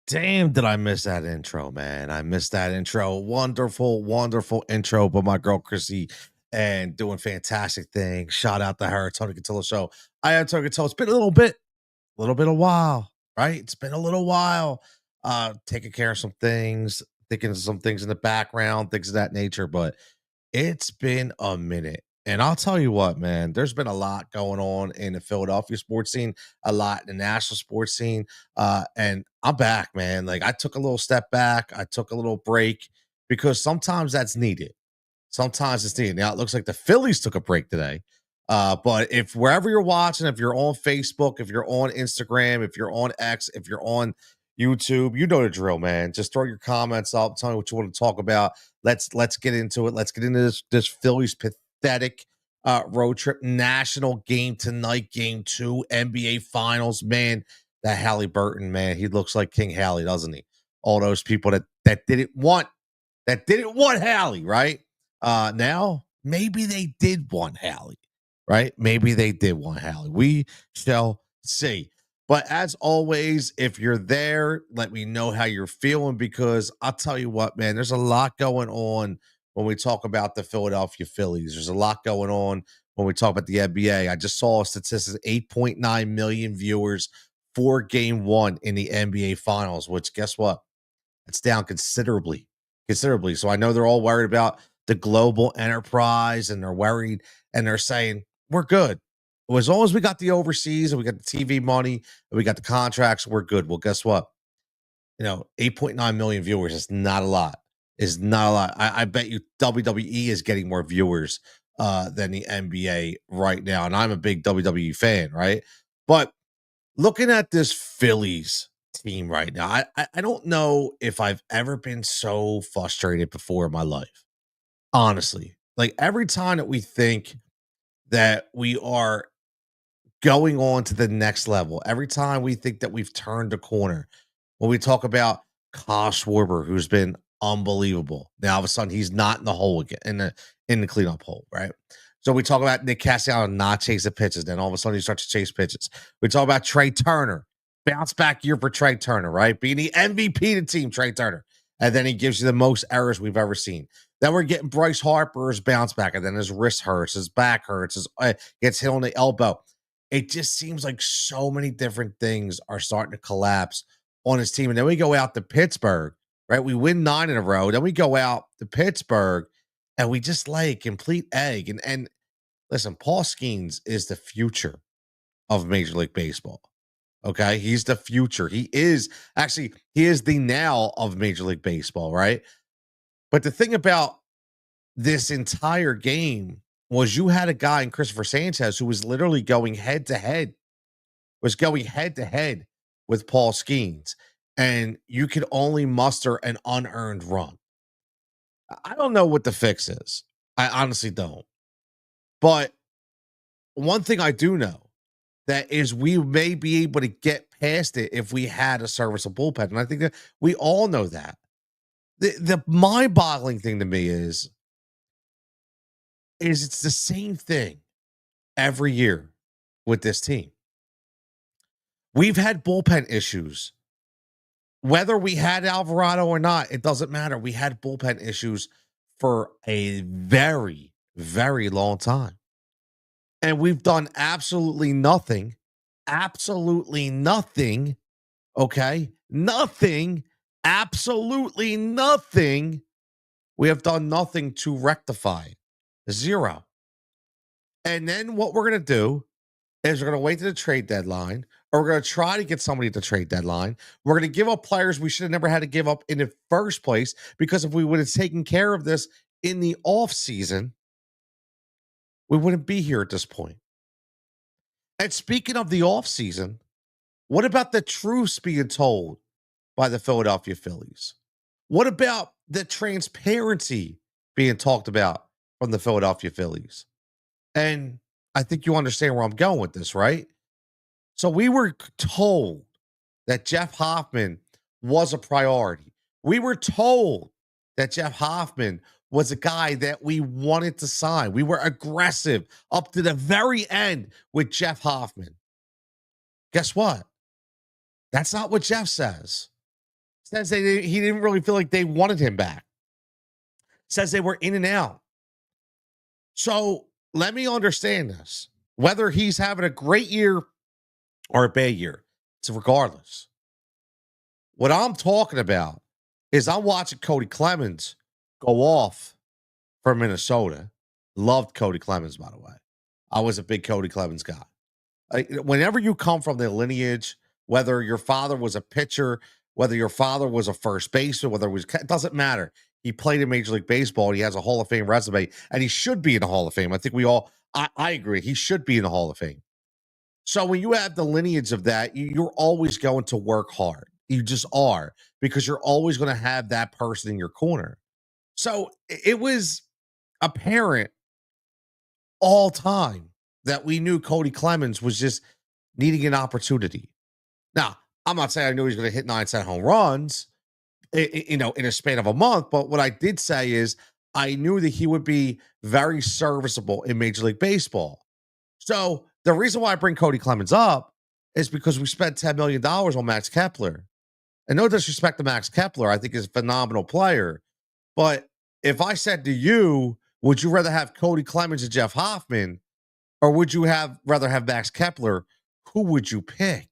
Damn, did I miss that intro, man. I missed that intro. Wonderful, wonderful intro by my girl Chrissy and doing fantastic things. Shout out to her, Tony Cutillo Show. I am Tony Cutillo. It's been a little bit a while, right? It's been a little while. Taking care of some things, thinking of some things in the background, things of that nature. But it's been a minute. And I'll tell you what, man, there's been a lot going on in the Philadelphia sports scene, a lot in the national sports scene. And I'm back, man. Like I took a little step back, I took a little break because sometimes that's needed. Sometimes it's needed. Now it looks like the Phillies took a break today. But if wherever you're watching, if you're on Facebook, if you're on Instagram, if you're on X, if you're on YouTube, you know the drill, man. Just throw your comments up, tell me what you want to talk about. Let's get into it. Let's get into this Phillies pathetic road trip. National game tonight, game 2, NBA Finals. Man, that Halliburton, man, he looks like King Halley, doesn't he? All those people that didn't want Hallie, right? Now maybe they did want Hallie, right? Maybe they did want Hallie. We shall see. But as always, if you're there, let me know how you're feeling because I'll tell you what, man, there's a lot going on when we talk about the Philadelphia Phillies. There's a lot going on when we talk about the NBA. I just saw a statistic 8.9 million viewers for game 1 in the NBA Finals, which guess what? It's down considerably. So I know they're all worried about the global enterprise and they're worried and they're saying, we're good. Well, as long as we got the overseas and we got the TV money and we got the contracts, we're good. Well, guess what? 8.9 million viewers is not a lot. Is not a lot. I bet you WWE is getting more viewers than the NBA right now. And I'm a big WWE fan, right? But looking at this Phillies team right now, I don't know if I've ever been so frustrated before in my life. Honestly, like every time that we think that we are going on to the next level, every time we think that we've turned a corner, when we talk about Kyle Schwarber, who's been unbelievable, now all of a sudden he's not in the hole again in the cleanup hole, right? So we talk about Nick Castellanos not chasing pitches, then all of a sudden he starts to chase pitches. We talk about Trey Turner, bounce back year for Trey Turner, right? Being the MVP of the team, Trey Turner. And then he gives you the most errors we've ever seen. Then we're getting Bryce Harper's bounce back, and then his wrist hurts, his back hurts, his gets hit on the elbow. It just seems like so many different things are starting to collapse on his team. And then we go out to Pittsburgh, right? We win 9 in a row. Then we go out to Pittsburgh and we just lay a complete egg. And listen, Paul Skeens is the future of Major League Baseball. Okay. He's the future. He is the now of Major League Baseball, right? But the thing about this entire game was you had a guy in Christopher Sanchez who was literally going head to head, with Paul Skeens, and you could only muster an unearned run. I don't know what the fix is. I honestly don't. But one thing I do know that is we may be able to get past it if we had a serviceable bullpen. And I think that we all know that. The mind-boggling thing to me is it's the same thing every year with this team. We've had bullpen issues. Whether we had Alvarado or not, it doesn't matter. We had bullpen issues for a very, very long time. And we've done absolutely nothing, okay? Nothing, absolutely nothing. We have done nothing to rectify it. Zero. And then what we're going to do is we're going to wait to the trade deadline, or we're going to try to get somebody at the trade deadline. We're going to give up players we should have never had to give up in the first place, because if we would have taken care of this in the off season, we wouldn't be here at this point. And speaking of the off season, what about the truths being told by the Philadelphia Phillies? What about the transparency being talked about from the Philadelphia Phillies? And I think you understand where I'm going with this, right? So we were told that Jeff Hoffman was a priority. We were told that Jeff Hoffman was a guy that we wanted to sign. We were aggressive up to the very end with Jeff Hoffman. Guess what? That's not what Jeff says. Says he didn't really feel like they wanted him back. Says they were in and out. So let me understand this. Whether he's having a great year or a bad year, it's regardless. What I'm talking about is I'm watching Cody Clemens go off for Minnesota. Loved Cody Clemens, by the way. I was a big Cody Clemens guy. Whenever you come from the lineage, whether your father was a pitcher, whether your father was a first baseman, whether it was, it doesn't matter. He played in Major League Baseball. And he has a Hall of Fame resume, and he should be in the Hall of Fame. I think I agree. He should be in the Hall of Fame. So when you have the lineage of that, you're always going to work hard. You just are, because you're always going to have that person in your corner. So it was apparent all time that we knew Cody Clemens was just needing an opportunity. Now, I'm not saying I knew he was going to hit 9 home runs, in a span of a month. But what I did say is I knew that he would be very serviceable in Major League Baseball. So the reason why I bring Cody Clemens up is because we spent $10 million on Max Kepler. And no disrespect to Max Kepler, I think he's a phenomenal player. But if I said to you, would you rather have Cody Clemens and Jeff Hoffman, or would you rather have Max Kepler? Who would you pick?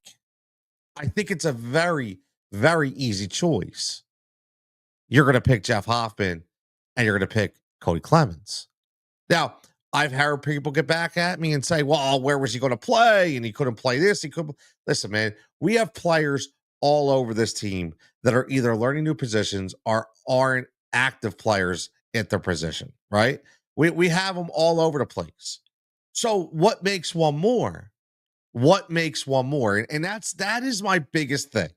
I think it's a very, very easy choice. You're going to pick Jeff Hoffman, and you're going to pick Cody Clemens. Now, I've heard people get back at me and say, well, where was he going to play? And he couldn't play this. He couldn't. Listen, man, we have players all over this team that are either learning new positions or aren't active players at their position, right? We have them all over the place. So what makes one more? What makes one more? And that is my biggest thing,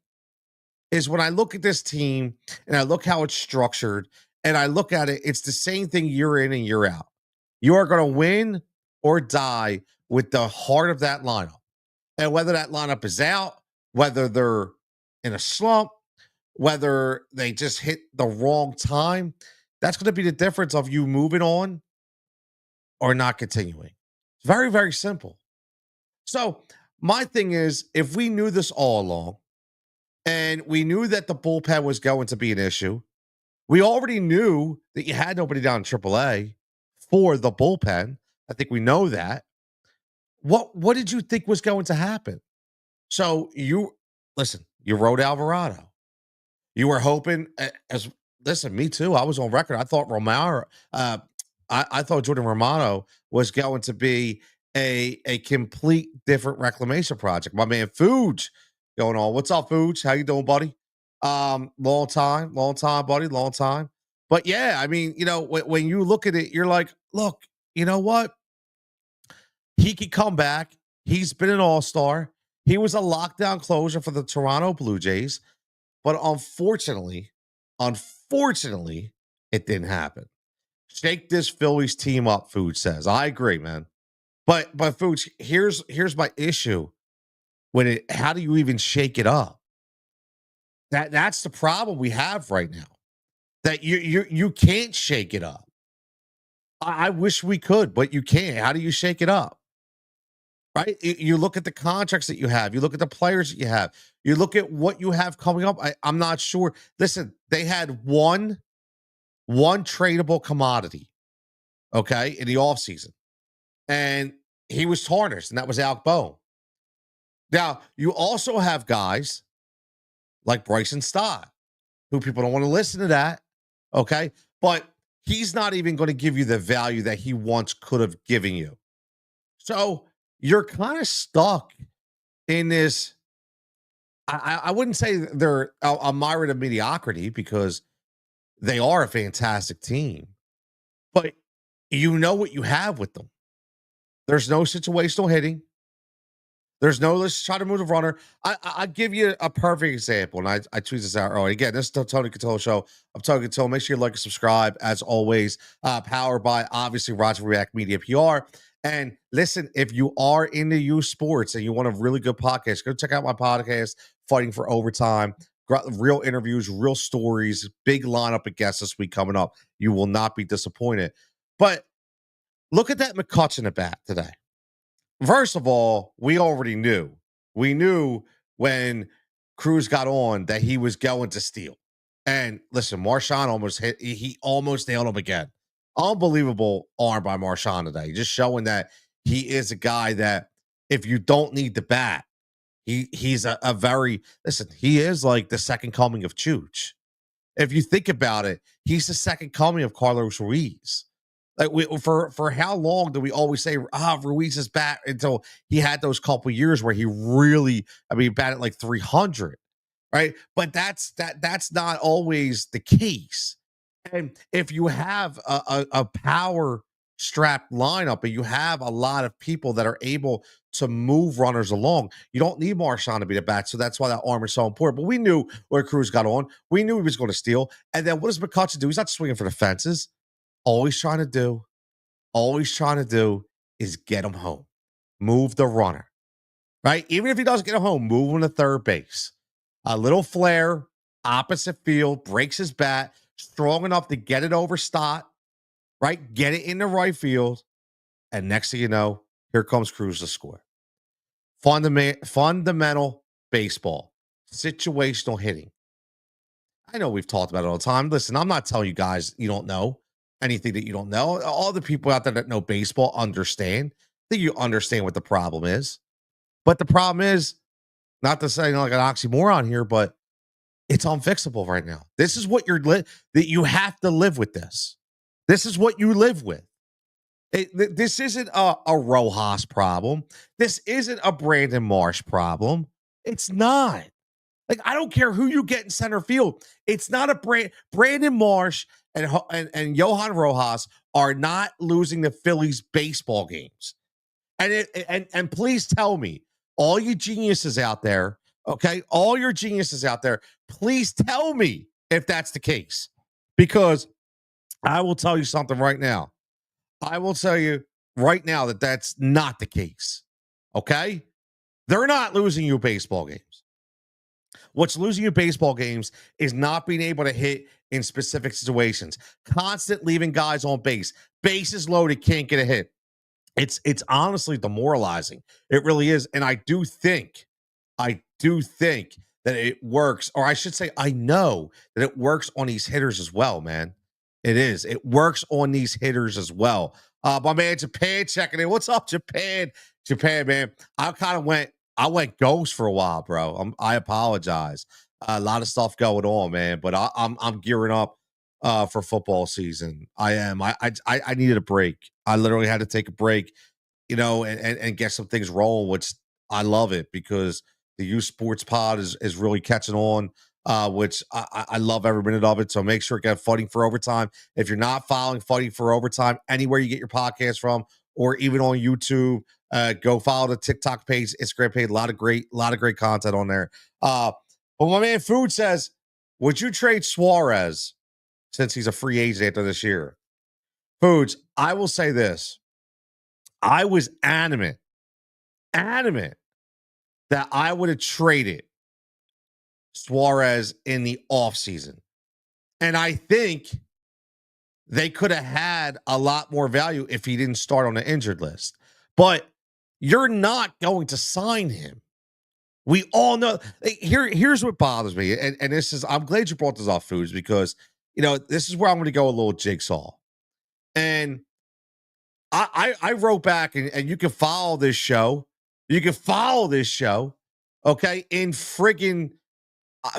is when I look at this team and I look how it's structured and I look at it, it's the same thing year in and year out. You are going to win or die with the heart of that lineup. And whether that lineup is out, whether they're in a slump, whether they just hit the wrong time, that's going to be the difference of you moving on or not continuing. It's very, very simple. So my thing is, if we knew this all along and we knew that the bullpen was going to be an issue, we already knew that you had nobody down in AAA for the bullpen. I think we know that. What did you think was going to happen? So you wrote Alvarado. You were hoping as listen, me too. I was on record. I thought I thought Jordan Romano was going to be a complete different reclamation project. My man Fuge going on. What's up, Fuge? How you doing, buddy? Long time, buddy, long time. But yeah, I mean, when you look at it, you're like, look, you know what? He could come back. He's been an all-star. He was a lockdown closer for the Toronto Blue Jays, but unfortunately, it didn't happen. Shake this Phillies team up, Food says. I agree, man. But Food, here's my issue. How do you even shake it up? That's the problem we have right now. That you can't shake it up. I wish we could, but you can't. How do you shake it up? Right? You look at the contracts that you have. You look at the players that you have. You look at what you have coming up. I'm not sure. Listen, they had one tradable commodity, okay, in the offseason. And he was tarnished, and that was Alec Bohm. Now, you also have guys like Bryson Stott, who people don't want to listen to that, okay? But he's not even going to give you the value that he once could have given you. So you're kind of stuck in this. I wouldn't say they're a myriad of mediocrity, because they are a fantastic team, but you know what you have with them. There's no situational hitting. There's no, let's try to move the runner. I give you a perfect example, and I tweet this out early. Again, this is the Tony Cutillo Show. I'm Tony Cutillo. Make sure you like and subscribe, as always. Powered by, obviously, Roger React Media PR. And listen, if you are into youth sports and you want a really good podcast, go check out my podcast, Fighting for Overtime. Real interviews, real stories, big lineup of guests this week coming up. You will not be disappointed. But look at that McCutchen at bat today. First of all, we already knew. We knew when Cruz got on that he was going to steal. And listen, Marshawn almost hit, he almost nailed him again. Unbelievable arm by Marshawn today, just showing that he is a guy that if you don't need the bat, he's a very listen, he is like the second coming of Chooch. If you think about it, he's the second coming of Carlos Ruiz. Like for how long do we always say Ruiz is back until he had those couple years where he really, I mean, batted like 300, right? But that's not always the case. And if you have a power strapped lineup and you have a lot of people that are able to move runners along, you don't need Marshawn to be the bat. So that's why that arm is so important. But we knew where Cruz got on. We knew he was going to steal. And then what does McCutcheon do? He's not swinging for the fences. Always trying to do, always trying to do is get him home. Move the runner, right? Even if he doesn't get him home, move him to third base. A little flare, opposite field, breaks his bat, strong enough to get it over Stott, right? Get it in the right field. And next thing you know, here comes Cruz to score. Fundamental baseball, situational hitting. I know we've talked about it all the time. Listen, I'm not telling you guys you don't know anything that you don't know. All the people out there that know baseball understand. I think you understand what the problem is. But the problem is, not to say like an oxymoron here, but it's unfixable right now. This is what that you have to live with this. This is what you live with. This isn't a Rojas problem. This isn't a Brandon Marsh problem. It's not. Like, I don't care who you get in center field. It's not a Brandon Marsh and Johan Rojas are not losing the Phillies baseball games. And please tell me, all you geniuses out there, okay, all your geniuses out there, please tell me if that's the case. Because I will tell you something right now. I will tell you right now that that's not the case. Okay? They're not losing you baseball games. What's losing you baseball games is not being able to hit in specific situations. Constant leaving guys on base. Bases loaded, can't get a hit. It's honestly demoralizing. It really is. And I do think that it works, or I should say, I know that it works on these hitters as well, man. It is. It works on these hitters as well. My man Japan checking in. What's up, Japan? Japan, man. I went ghost for a while, bro. I apologize. A lot of stuff going on, man. But I'm gearing up for football season. I am. I needed a break. I literally had to take a break, and get some things rolling, which I love it because the youth sports pod is really catching on, which I love every minute of it. So make sure to get Fighting for Overtime. If you're not following Fighting for Overtime, anywhere you get your podcast from, or even on YouTube, go follow the TikTok page, Instagram page. A lot of great content on there. But my man Food says, would you trade Suarez since he's a free agent after this year? Foods, I will say this. I was adamant that I would have traded Suarez in the offseason. And I think they could have had a lot more value if he didn't start on the injured list. But you're not going to sign him. We all know. Here's what bothers me. And this is, I'm glad you brought this off, Foods, because, this is where I'm going to go a little jigsaw. And I wrote back, and you can follow this show. You can follow this show, okay, in friggin'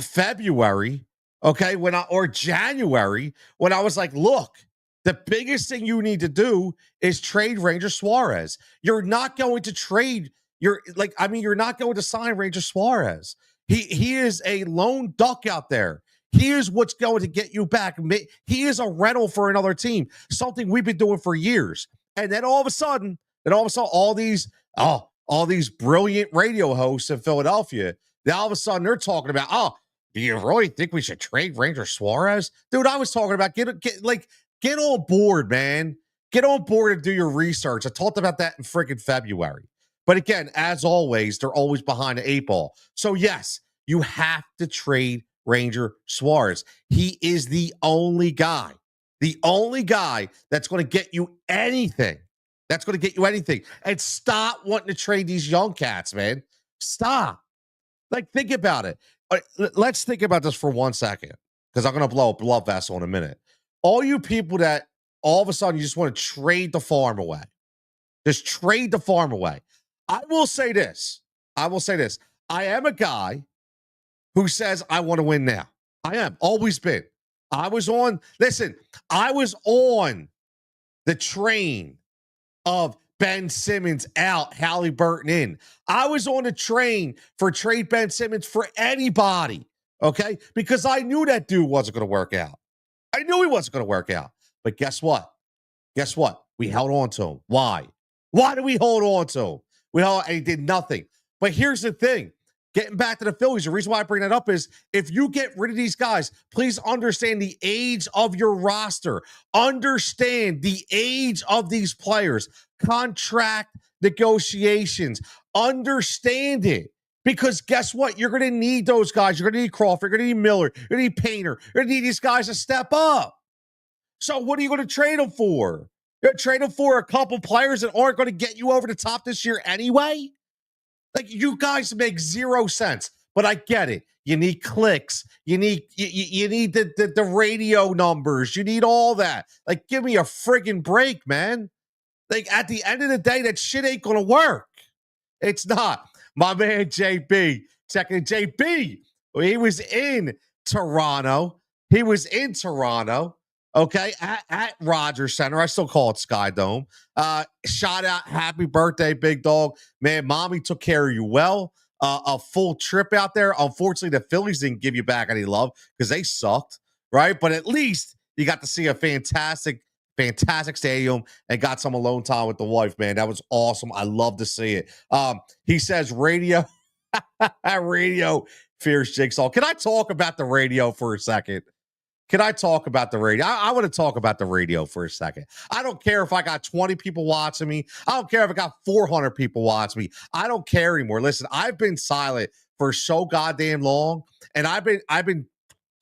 February, okay, or January, when I was like, look, the biggest thing you need to do is trade Ranger Suarez. You're not going to trade. You're not going to sign Ranger Suarez. He is a lone duck out there. He is what's going to get you back. He is a rental for another team, something we've been doing for years. And then all of a sudden, all these brilliant radio hosts in Philadelphia, now all of a sudden they're talking about, do you really think we should trade Ranger Suarez? Dude, I was talking about get on board, man. Get on board and do your research. I talked about that in freaking February. But again, as always, they're always behind the 8 ball. So yes, you have to trade Ranger Suarez. He is the only guy that's going to get you anything. And stop wanting to trade these young cats, man. Stop. Like, think about it. Let's think about this for 1 second, because I'm going to blow a blood vessel in a minute. All you people that all of a sudden you just want to trade the farm away, just trade the farm away. I will say this. I will say this. I am a guy who says I want to win now. I am, always been. Listen, I was on the train of Ben Simmons out, Halliburton in. I was on the train for trade Ben Simmons for anybody, okay? Because I knew that dude wasn't going to work out. I knew he wasn't going to work out. But guess what? Guess what? We held on to him. Why? Why did we hold on to him? And he did nothing. But here's the thing. Getting back to the Phillies, the reason why I bring that up is if you get rid of these guys, please understand the age of your roster. Understand the age of these players. Contract negotiations. Understand it. Because guess what? You're going to need those guys. You're going to need Crawford. You're going to need Miller. You're going to need Painter. You're going to need these guys to step up. So what are you going to trade them for? You're going to trade them for a couple players that aren't going to get you over the top this year anyway? Like, you guys make zero sense, but I get it. You need clicks. You need the radio numbers. You need all that. Like, give me a friggin' break, man. Like, at the end of the day, that shit ain't gonna work. It's not. My man JB, checking JB. He was in Toronto. Okay, at Rogers Center. I still call it Sky Dome. Shout out, happy birthday, big dog. Man, mommy took care of you well. A full trip out there. Unfortunately, the Phillies didn't give you back any love because they sucked, right? But at least you got to see a fantastic stadium and got some alone time with the wife, man. That was awesome. I love to see it. He says radio, radio fierce Jigsaw. Can I talk about the radio for a second? Can I talk about the radio? I want to talk about the radio for a second. I don't care if I got 20 people watching me. I don't care if I got 400 people watching me. I don't care anymore. Listen, I've been silent for so goddamn long, and I've been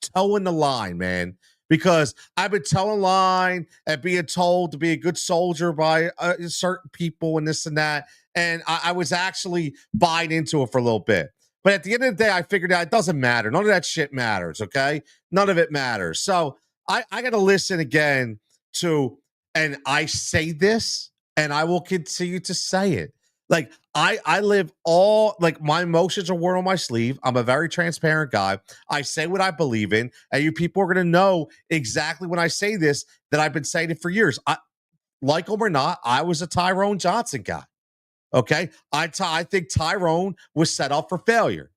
towing the line, man, because I've been telling line and being told to be a good soldier by certain people and this and that. And I was actually buying into it for a little bit. But at the end of the day, I figured out it doesn't matter. None of that shit matters, okay? None of it matters. So I got to listen again to, and I say this, and I will continue to say it. Like, I live all, like, my emotions are worn on my sleeve. I'm a very transparent guy. I say what I believe in, and you people are going to know exactly when I say this that I've been saying it for years. Like them or not, I was a Tyrone Johnson guy. Okay. I think Tyrone was set up for failure.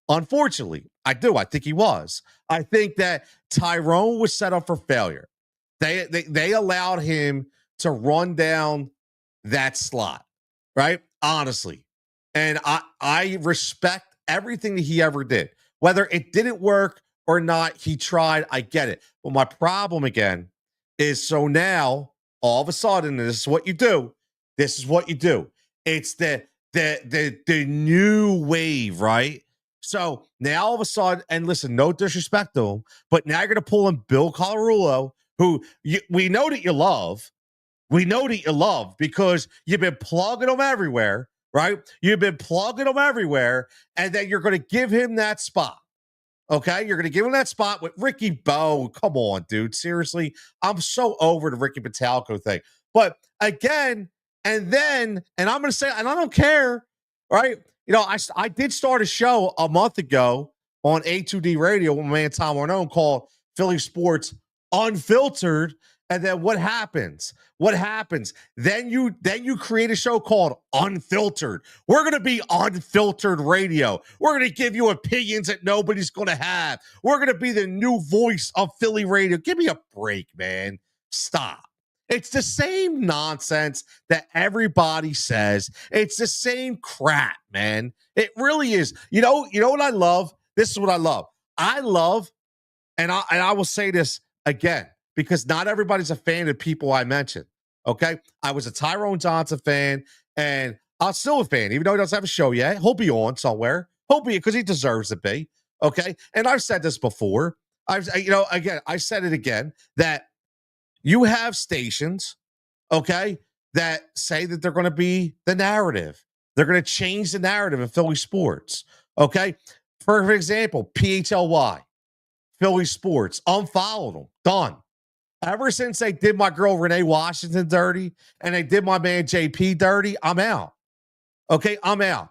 Unfortunately, I do. I think he was. I think that Tyrone was set up for failure. They allowed him to run down that slot, right? Honestly. And I respect everything that he ever did. Whether it didn't work or not, he tried. I get it. But my problem again is, so now all of a sudden, this is what you do. This is what you do. It's the new wave, right? So now all of a sudden, and listen, no disrespect to him, but now you're going to pull in Bill Colarulo, who we know that you love. We know that you love because you've been plugging them everywhere, right? You've been plugging them everywhere, and then you're going to give him that spot. Okay, you're going to give him that spot with Ricky Bowe. Come on, dude. Seriously, I'm so over the Ricky Batalco thing. But again, and I'm going to say, and I don't care, right? You know, I did start a show a month ago on A2D Radio with my man Tom Arnone called Philly Sports Unfiltered. And then what happens? What happens? Then you create a show called Unfiltered. We're going to be unfiltered radio. We're going to give you opinions that nobody's going to have. We're going to be the new voice of Philly radio. Give me a break, man. Stop. It's the same nonsense that everybody says. It's the same crap, man. It really is. You know what I love? This is what I love. I love, and I will say this again, because not everybody's a fan of people I mentioned. Okay. I was a Tyrone Johnson fan, and I'm still a fan, even though he doesn't have a show yet. He'll be on somewhere. He'll be, because he deserves to be. Okay. And I've said this before. I said it again, that you have stations, okay, that say that they're going to be the narrative. They're going to change the narrative in Philly sports. Okay. For example, PHLY, Philly Sports, unfollowed them. Done. Ever since they did my girl Renee Washington dirty and they did my man JP dirty, I'm out. Okay, I'm out.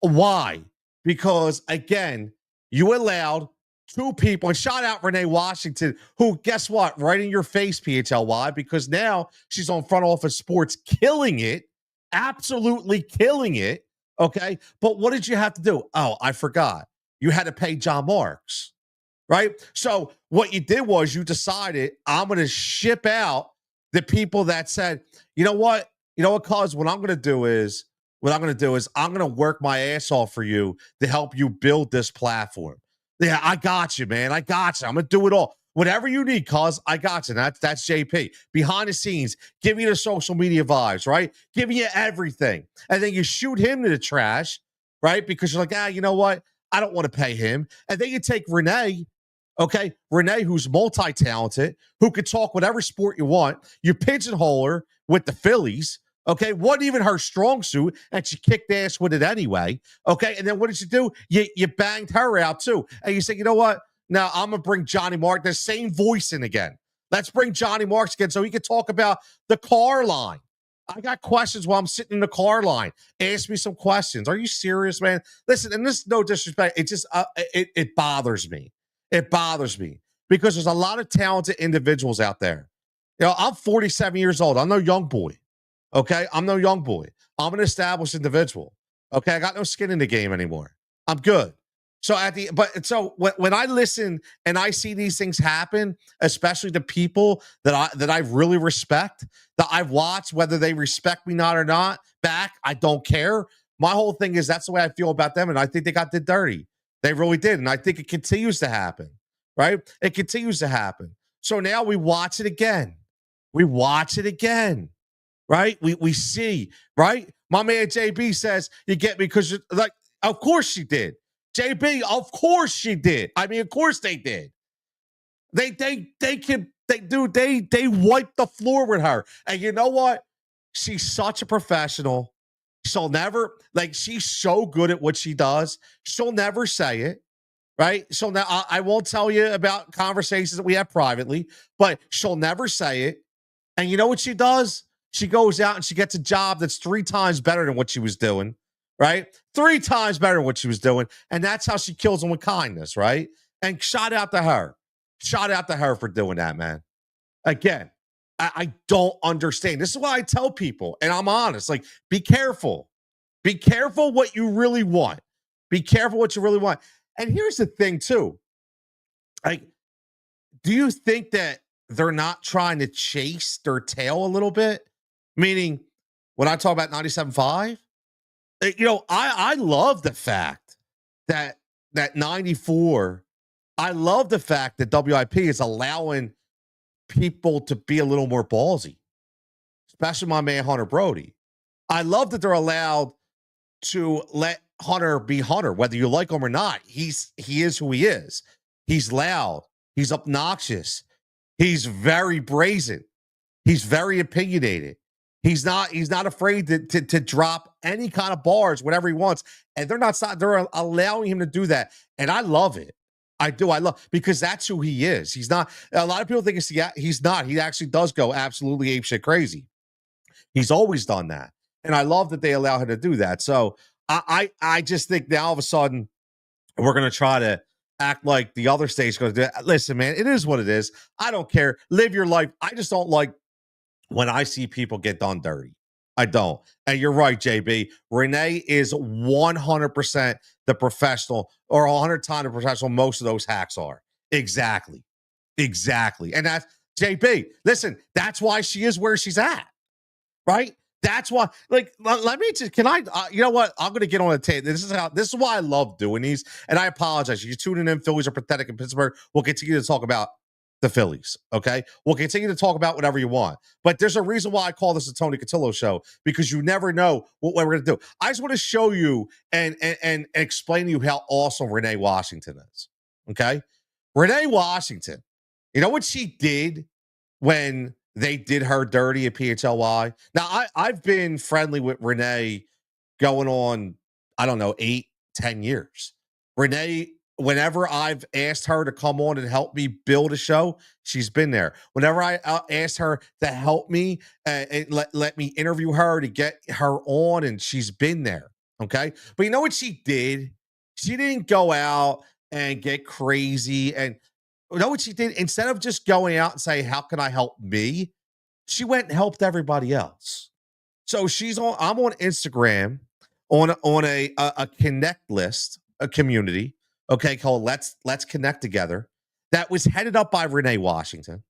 Why? Because again, you allowed two people, and shout out Renee Washington, who, guess what? Right in your face, PHLY, because now she's on Front Office Sports, killing it, absolutely killing it. Okay. But what did you have to do? Oh, I forgot. You had to pay John Marks, right? So what you did was you decided, I'm going to ship out the people that said, you know what? You know what, cuz what I'm going to do is I'm going to work my ass off for you to help you build this platform. Yeah, I got you, man. I got you. I'm going to do it all. Whatever you need, cuz I got you. That's JP. Behind the scenes, give you the social media vibes, right? Giving you everything. And then you shoot him to the trash, right? Because you're like, you know what? I don't want to pay him. And then you take Renee, okay? Renee, who's multi-talented, who could talk whatever sport you want. You pigeonhole her with the Phillies, okay? Wasn't even her strong suit, and she kicked ass with it anyway, okay? And then what did you do? You banged her out too. And you said, you know what? Now I'm going to bring Johnny Mark, the same voice in again. Let's bring Johnny Marks again so he could talk about the car line. I got questions while I'm sitting in the car line. Ask me some questions. Are you serious, man? Listen, and this is no disrespect. It just, it bothers me. It bothers me because there's a lot of talented individuals out there. You know, I'm 47 years old. I'm no young boy. Okay. I'm no young boy. I'm an established individual. Okay. I got no skin in the game anymore. I'm good. So when I listen and I see these things happen, especially to people that I really respect, that I've watched, whether they respect me not or not, back, I don't care. My whole thing is that's the way I feel about them, and I think they got did dirty. They really did, and I think it continues to happen. Right? It continues to happen. So now we watch it again. We watch it again. Right? We see, right? My man JB says, you get me because like, of course she did. JB, of course she did. I mean, of course they did. They wiped the floor with her. And you know what? She's such a professional. She'll never, like, she's so good at what she does. She'll never say it. Right. So now I won't tell you about conversations that we have privately, but she'll never say it. And you know what she does? She goes out and she gets a job that's 3 times better than what she was doing, right? 3 times better than what she was doing. And that's how she kills them with kindness, right? And shout out to her. Shout out to her for doing that, man. Again, I don't understand. This is why I tell people, and I'm honest, like, be careful. Be careful what you really want. Be careful what you really want. And here's the thing, too. Like, do you think that they're not trying to chase their tail a little bit? Meaning, when I talk about 97.5, you know, I love the fact that 94, I love the fact that WIP is allowing people to be a little more ballsy, especially my man Hunter Brody. I love that they're allowed to let Hunter be Hunter, whether you like him or not. He is who he is. He's loud. He's obnoxious. He's very brazen. He's very opinionated. He's not afraid to drop any kind of bars, whatever he wants. And they're allowing him to do that. And I love it. I do. I love, because that's who he is. He's not, a lot of people think he's not. He actually does go absolutely apeshit crazy. He's always done that. And I love that they allow him to do that. So I just think now all of a sudden we're going to try to act like the other state's going to do it. Listen, man, it is what it is. I don't care. Live your life. I just don't like when I see people get done dirty. I don't. And you're right, JB. Renee is 100% the professional, or 100 times the professional most of those hacks are. Exactly. Exactly. And that's JB. Listen, that's why she is where she's at. Right? That's why, like, let me just, can I, you know what? I'm going to get on the tape. This is why I love doing these. And I apologize. You're tuning in. Phillies are pathetic in Pittsburgh. We'll continue to talk about the Phillies. Okay. We'll continue to talk about whatever you want. But there's a reason why I call this a Tony Cutillo show, because you never know what we're going to do. I just want to show you and explain to you how awesome Renee Washington is. Okay. Renee Washington, you know what she did when they did her dirty at PHLY? Now, I've been friendly with Renee going on, I don't know, 8, 10 years. Renee, whenever I've asked her to come on and help me build a show, she's been there. Whenever I asked her to help me and let me interview her to get her on, and she's been there. Okay. But you know what she did? She didn't go out and get crazy. And you know what she did? Instead of just going out and say, how can I help me? She went and helped everybody else. So I'm on Instagram on a connect list, a community, okay, called Let's Connect Together, that was headed up by Renee Washington.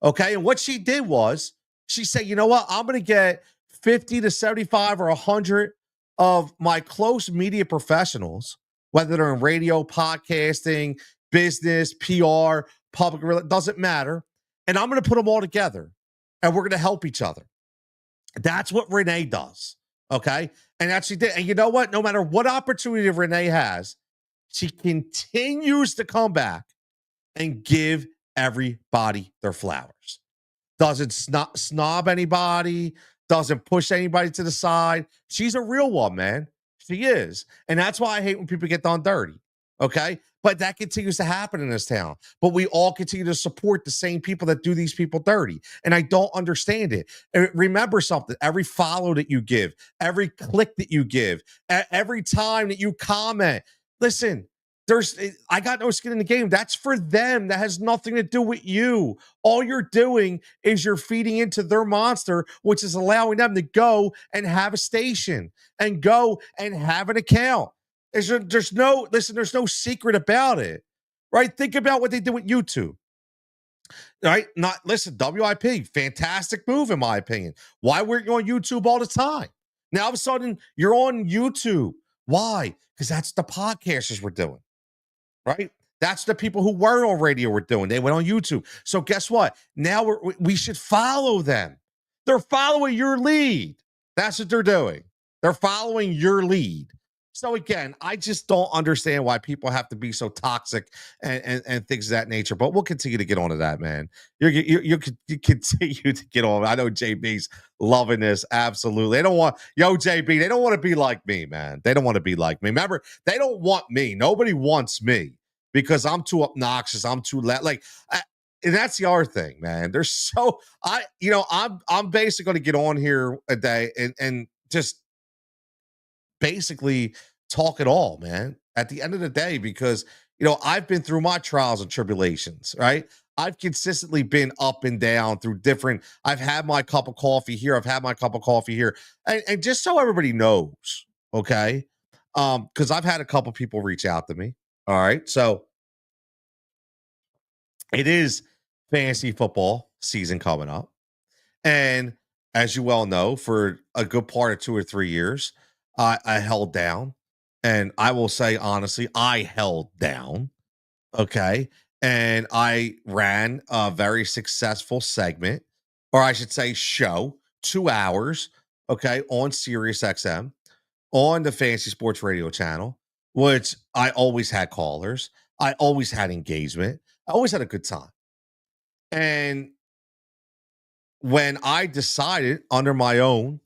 Okay. And what she did was she said, you know what? I'm gonna get 50 to 75 or 100 of my close media professionals, whether they're in radio, podcasting, business, PR, doesn't matter. And I'm gonna put them all together and we're gonna help each other. That's what Renee does. Okay. And that's she did. And you know what? No matter what opportunity Renee has, she continues to come back and give everybody their flowers. Doesn't snob anybody, doesn't push anybody to the side. She's a real one, man. She is. And that's why I hate when people get done dirty. Okay. But that continues to happen in this town. But we all continue to support the same people that do these people dirty. And I don't understand it. And remember something, every follow that you give, every click that you give, every time that you comment, listen, I got no skin in the game. That's for them. That has nothing to do with you. All you're doing is you're feeding into their monster, which is allowing them to go and have a station and go and have an account. There's no secret about it, right? Think about what they did with YouTube, right? Not listen, WIP, fantastic move in my opinion. Why weren't you on YouTube all the time? Now all of a sudden you're on YouTube. Why? Because that's the podcasters were doing, right? That's the people who were on radio were doing. They went on YouTube. So guess what? Now we should follow them. They're following your lead. That's what they're doing. They're following your lead. So again, I just don't understand why people have to be so toxic and things of that nature. But we'll continue to get on to that, man. You continue to get on. I know JB's loving this. Absolutely. They don't want JB. They don't want to be like me, man. They don't want to be like me. Remember, they don't want me. Nobody wants me because I'm too obnoxious. I'm too and that's the other thing, man. There's so I'm basically going to get on here a day and just basically talk it all, man, at the end of the day, because, I've been through my trials and tribulations, right? I've consistently been up and down through I've had my cup of coffee here. I've had my cup of coffee here. And just so everybody knows, okay? Because I've had a couple people reach out to me. All right. So it is fantasy football season coming up. And as you well know, for a good part of 2 or 3 years, I held down. And I will say, honestly, I held down. Okay. And I ran a very successful segment, or I should say, show, 2 hours, okay, on Sirius XM on the Fantasy Sports Radio channel, which I always had callers. I always had engagement. I always had a good time. And when I decided on my own,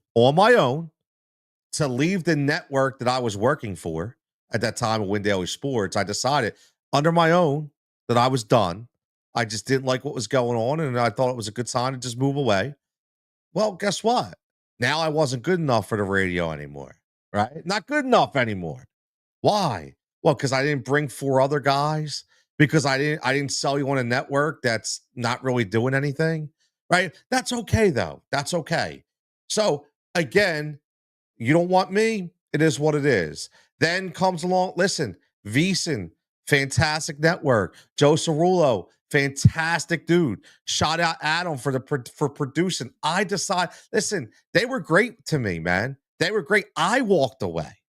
to leave the network that I was working for at that time of Win Daily Sports, I decided under my own that I was done. I just didn't like what was going on, and I thought it was a good time to just move away. Well, guess what? Now I wasn't good enough for the radio anymore, right? Not good enough anymore. Why? Well, because I didn't bring 4 other guys, because I didn't sell you on a network that's not really doing anything, right? That's okay though. That's okay. So again, you don't want me? It is what it is. Then comes along, listen, Veasan, fantastic network. Joe Cerullo, fantastic dude. Shout out Adam for producing. Listen, they were great to me, man. They were great. I walked away,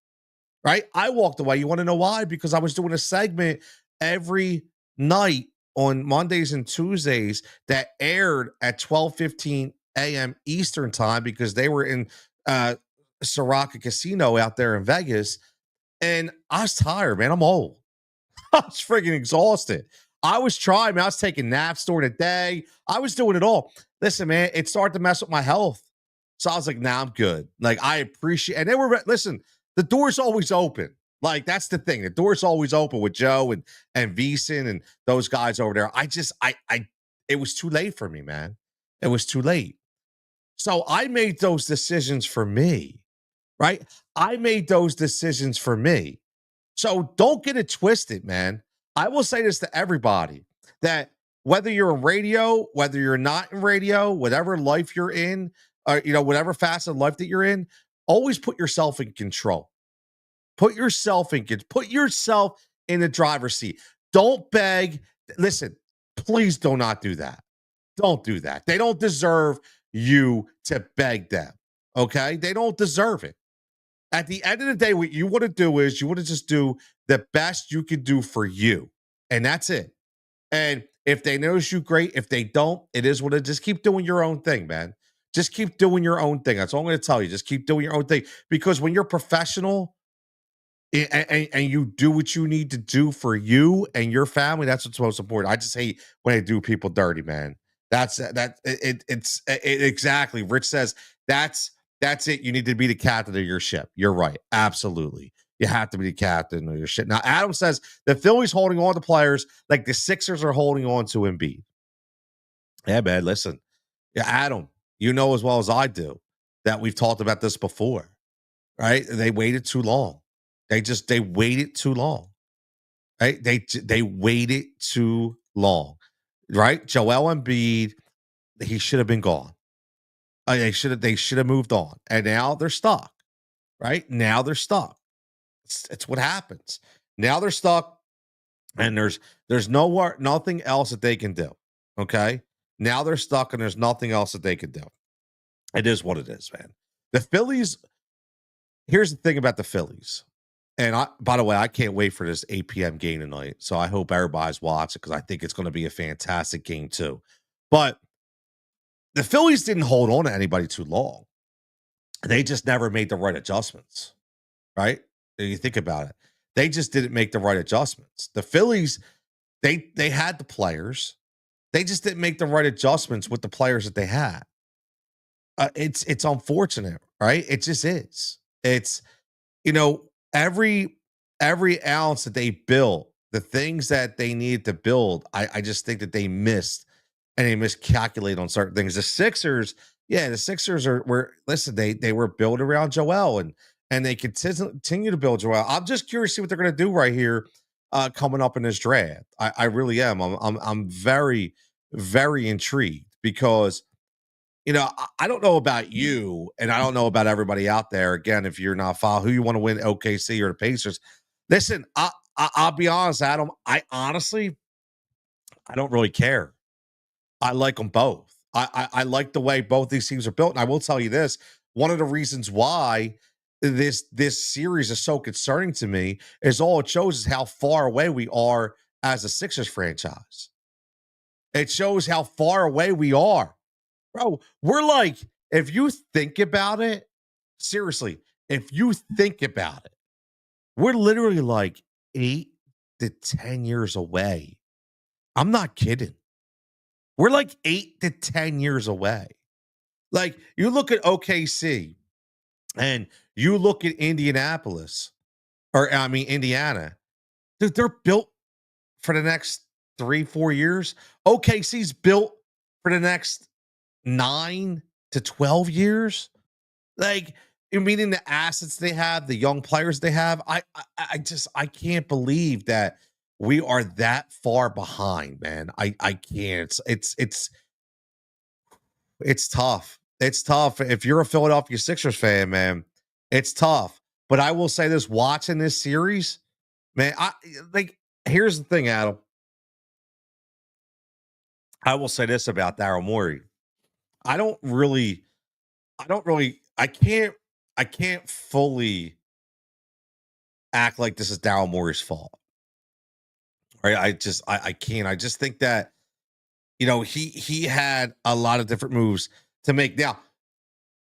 right? I walked away. You want to know why? Because I was doing a segment every night on Mondays and Tuesdays that aired at 12:15 a.m. Eastern time, because they were in Soraka Casino out there in Vegas. And I was tired, man. I'm old. I was freaking exhausted. I was trying, man. I was taking naps during the day. I was doing it all. Listen, man, it started to mess with my health. So I was like, nah, I'm good. Like, I appreciate, and listen, the door's always open. Like that's the thing. The door's always open with Joe and Veasan and those guys over there. I it was too late for me, man. It was too late. So I made those decisions for me, right? I made those decisions for me. So don't get it twisted, man. I will say this to everybody that whether you're in radio, whether you're not in radio, whatever life you're in, or whatever facet of life that you're in, always put yourself in control. Put yourself in the driver's seat. Don't beg. Listen, please do not do that. Don't do that. They don't deserve you to beg them. Okay? They don't deserve it. At the end of the day, what you want to do is you want to just do the best you can do for you. And that's it. And if they notice you, great. If they don't, it is what it is. Just keep doing your own thing, man. Just keep doing your own thing. That's all I'm going to tell you. Just keep doing your own thing. Because when you're professional, and you do what you need to do for you and your family, that's what's most important. I just hate when they do people dirty, man. Exactly. Rich says that's it. You need to be the captain of your ship. You're right. Absolutely. You have to be the captain of your ship. Now, Adam says the Phillies holding on to players like the Sixers are holding on to Embiid. Yeah, man. Listen, yeah, Adam, you know as well as I do that we've talked about this before, right? They waited too long. They waited too long. Right? They waited too long. Right? Joel Embiid, he should have been gone. They should have moved on. And now they're stuck. Right? Now they're stuck. It's what happens. Now they're stuck and there's nothing else that they can do. Okay? Now they're stuck and there's nothing else that they can do. It is what it is, man. The Phillies, here's the thing about the Phillies. And by the way, I can't wait for this 8 p.m. game tonight. So I hope everybody's watching because I think it's going to be a fantastic game too. But the Phillies didn't hold on to anybody too long. They just never made the right adjustments, right? If you think about it, they just didn't make the right adjustments. The Phillies, they had the players, they just didn't make the right adjustments with the players that they had. It's unfortunate, right? It just is. It's you know, every ounce that they built, the things that they needed to build, I just think that they missed and they miscalculate on certain things. The Sixers, yeah, the Sixers were listen, they were built around Joel and they continue to build Joel. I'm just curious to see what they're gonna do right here coming up in this draft. I really am. I'm very, very intrigued because I don't know about you, and I don't know about everybody out there. Again, if you're not following who you want to win, OKC or the Pacers. Listen, I'll be honest, Adam. I don't really care. I like them both. I like the way both these teams are built, and I will tell you this: one of the reasons why this series is so concerning to me is all it shows is how far away we are as a Sixers franchise. It shows how far away we are. Bro, we're like, if you think about it, seriously, if you think about it, we're literally like 8 to 10 years away. I'm not kidding. We're like 8 to 10 years away. Like, you look at OKC and you look at Indianapolis, or I mean, Indiana, dude, they're built for the next 3, 4 years. OKC's built for the next 9 to 12 years. Like, meaning the assets they have, the young players they have. I can't believe that we are that far behind, man. I can't. It's tough. It's tough. If you're a Philadelphia Sixers fan, man, it's tough. But I will say this: watching this series, man, like. Here's the thing, Adam. I will say this about Daryl Morey. I don't really I can't fully act like this is Daryl Morey's fault. Right? I can't. I just think that he had a lot of different moves to make. Now,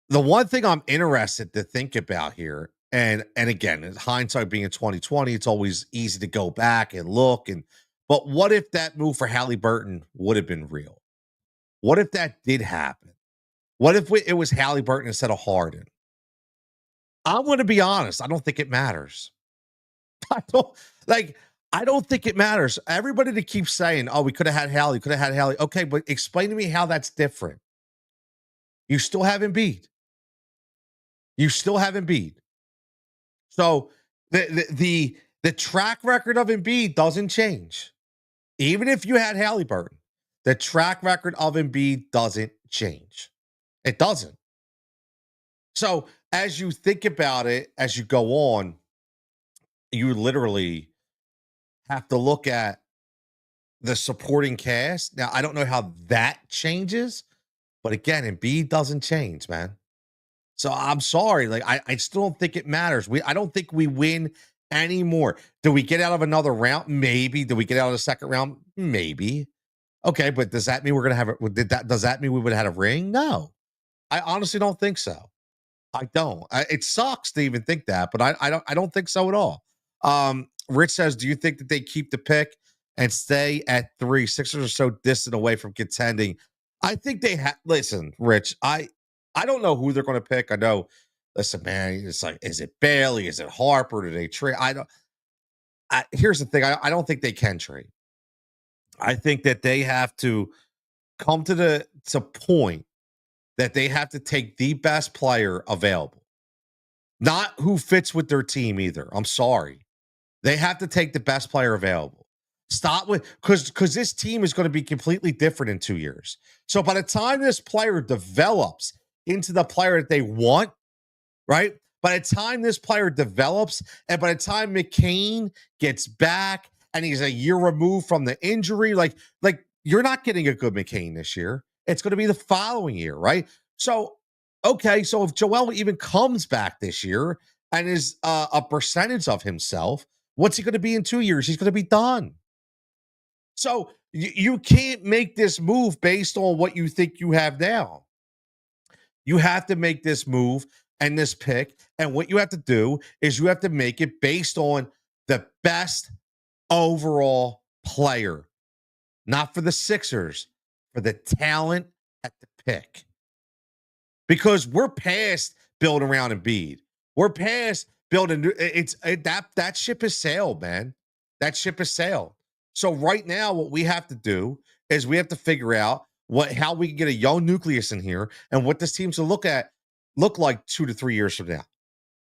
the one thing I'm interested to think about here, and again, hindsight being 2020, it's always easy to go back and look but what if that move for Halliburton would have been real? What if that did happen? What if it was Halliburton instead of Harden? I'm going to be honest. I don't think it matters. I don't like. I don't think it matters. Everybody that keeps saying, "Oh, we could have had Hallie, could have had Hallie." Okay, but explain to me how that's different. You still haven't beat. You still haven't beat. So the track record of Embiid doesn't change. Even if you had Halliburton, the track record of Embiid doesn't change. It doesn't. So as you think about it, as you go on, you literally have to look at the supporting cast. Now, I don't know how that changes, but again, Embiid doesn't change, man. So I'm sorry. Like, I still don't think it matters. I don't think we win anymore. Do we get out of another round? Maybe. Do we get out of the second round? Maybe. Okay, but does that mean we're gonna have a did that does that mean we would have had a ring? No. I honestly don't think so. I don't. It sucks to even think that, but I don't think so at all. Rich says, "Do you think that they keep the pick and stay at 3? Sixers are so distant away from contending." I think they have. Listen, Rich. I don't know who they're going to pick. I know. Listen, man. It's like, is it Bailey? Is it Harper? Do they trade? I don't. Here's the thing. I don't think they can trade. I think that they have to come to the to point that they have to take the best player available. Not who fits with their team either. I'm sorry. They have to take the best player available. Stop with because this team is going to be completely different in 2 years. So by the time this player develops into the player that they want, right? By the time this player develops, and by the time McCain gets back and he's a year removed from the injury, like you're not getting a good McCain this year. It's going to be the following year, right? So, okay, so if Joel even comes back this year and is a percentage of himself, what's he going to be in 2 years? He's going to be done. So you can't make this move based on what you think you have now. You have to make this move and this pick. And what you have to do is you have to make it based on the best overall player, not for the Sixers, for the talent at the pick. Because we're past building around Embiid. We're past building. That ship has sailed, man. That ship has sailed. So right now, what we have to do is we have to figure out how we can get a young nucleus in here and what this team's to look like 2 to 3 years from now.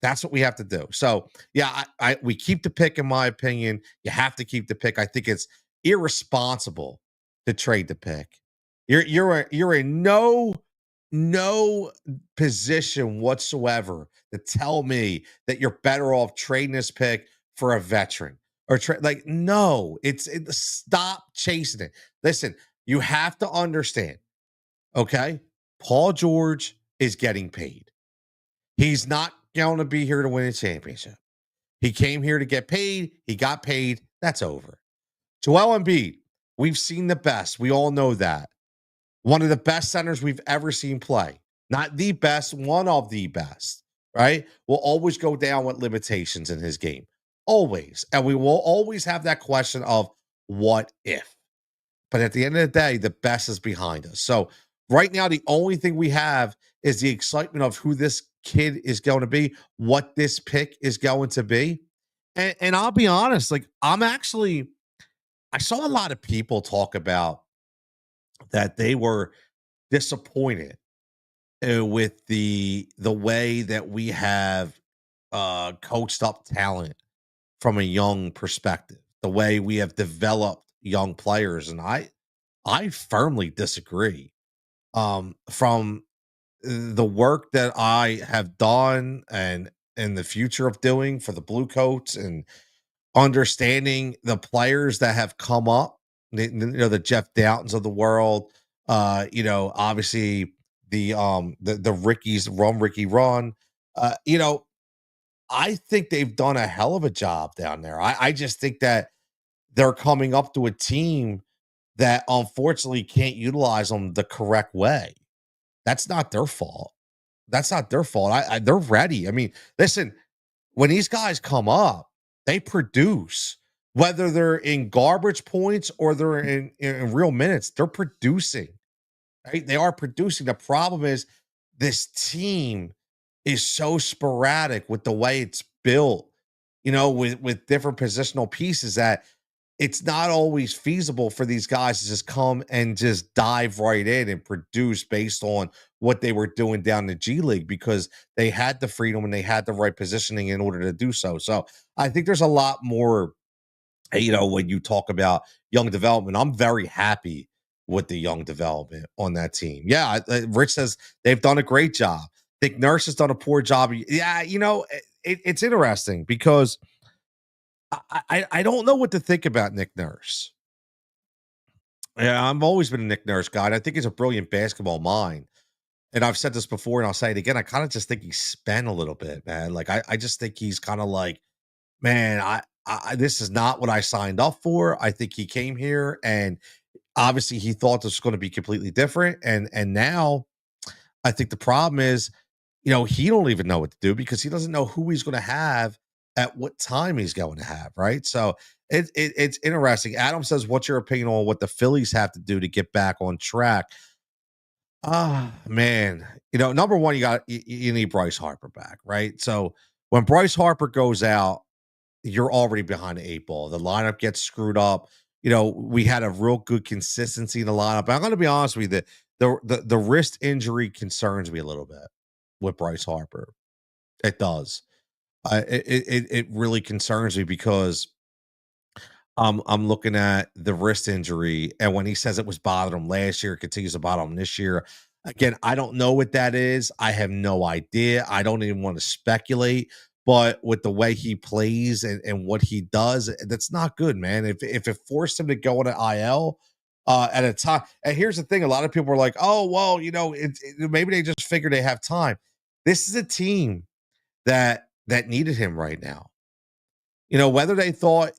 That's what we have to do. So yeah, we keep the pick, in my opinion. You have to keep the pick. I think it's irresponsible to trade the pick. You're in no position whatsoever to tell me that you're better off trading this pick for a veteran or like no. Stop chasing it. Listen, you have to understand. Okay, Paul George is getting paid. He's not going to be here to win a championship. He came here to get paid. He got paid. That's over. Joel Embiid, we've seen the best. We all know that. One of the best centers we've ever seen play. Not the best, one of the best, right? Will always go down with limitations in his game. Always. And we will always have that question of what if. But at the end of the day, the best is behind us. So right now, the only thing we have is the excitement of who this kid is going to be, what this pick is going to be. And I'll be honest, like I saw a lot of people talk about that they were disappointed with the way that we have coached up talent from a young perspective, the way we have developed young players, and I firmly disagree. From the work that I have done and in the future of doing for the Blue Coats and understanding the players that have come up, the Jeff Doughtons of the world, obviously the Ricky's run, Ricky run, I think they've done a hell of a job down there. I just think that they're coming up to a team that unfortunately can't utilize them the correct way. That's not their fault. That's not their fault. They're ready. I mean, listen, when these guys come up, they produce. Whether they're in garbage points or they're in real minutes, they're producing. Right? They are producing. The problem is this team is so sporadic with the way it's built. with different positional pieces that it's not always feasible for these guys to just come and just dive right in and produce based on what they were doing down in the G League because they had the freedom and they had the right positioning in order to do so. So I think there's a lot more, when you talk about young development. I'm very happy with the young development on that team. Yeah, Rich says they've done a great job. Nick Nurse has done a poor job. Yeah, it's interesting because I don't know what to think about Nick Nurse. Yeah, I've always been a Nick Nurse guy. And I think he's a brilliant basketball mind. And I've said this before, and I'll say it again. I kind of just think he's spent a little bit, man. Like I just think he's kind of like, man, this is not what I signed up for. I think he came here, and obviously he thought this was going to be completely different. And now I think the problem is, he don't even know what to do because he doesn't know who he's going to have at what time he's going to have, right? So it's interesting. Adam says, "What's your opinion on what the Phillies have to do to get back on track?" Ah, man, number one, you need Bryce Harper back, right? So when Bryce Harper goes out, you're already behind the eight ball. The lineup gets screwed up. We had a real good consistency in the lineup. I'm going to be honest with you, the wrist injury concerns me a little bit with Bryce Harper. It does. It really concerns me because I'm looking at the wrist injury, and when he says it was bothering him last year, it continues to bother him this year. Again, I don't know what that is. I have no idea. I don't even want to speculate. But with the way he plays and what he does, that's not good, man. If it forced him to go on an IL at a time, and here's the thing: a lot of people are like, "Oh, well, maybe they just figured they have time." This is a team that needed him right now. Whether they thought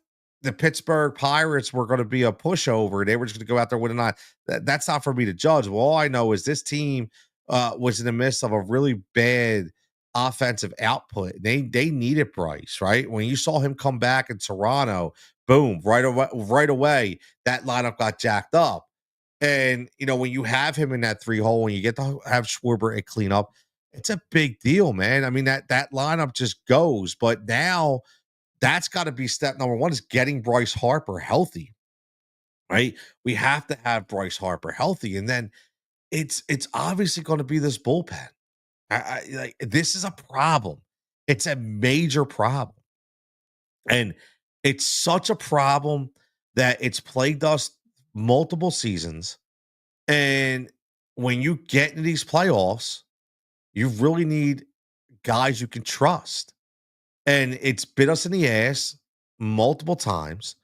the Pittsburgh Pirates were going to be a pushover, they were just going to go out there with a nine. That's not for me to judge. Well, all I know is this team was in the midst of a really bad offensive output. They needed Bryce, right? When you saw him come back in Toronto, boom, right away, that lineup got jacked up. And when you have him in that three hole and you get to have Schwarber and clean up, it's a big deal, man. I mean, that lineup just goes. But now that's got to be step number one is getting Bryce Harper healthy, right? We have to have Bryce Harper healthy. And then it's obviously going to be this bullpen. Like this is a problem. It's a major problem. And it's such a problem that it's plagued us multiple seasons. And when you get into these playoffs, you really need guys you can trust. And it's bit us in the ass multiple times.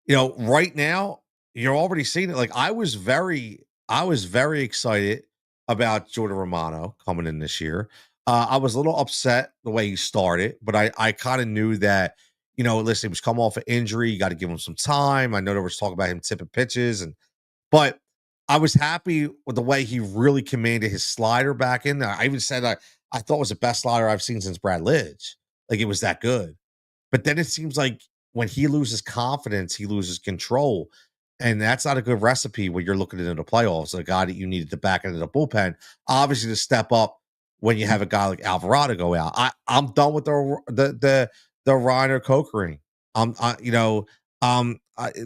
Right now, you're already seeing it. Like I was very excited about Jordan Romano coming in this year. I was a little upset the way he started, but I kind of knew that, listen, he was coming off an injury. You got to give him some time. I know there was talk about him tipping pitches, but I was happy with the way he really commanded his slider back in there. I even said I thought it was the best slider I've seen since Brad Lidge. Like it was that good. But then it seems like when he loses confidence, he loses control. And that's not a good recipe when you're looking into the playoffs. A guy that you needed to back into the bullpen, obviously to step up when you have a guy like Alvarado go out. I'm done with the Reiner Kokering.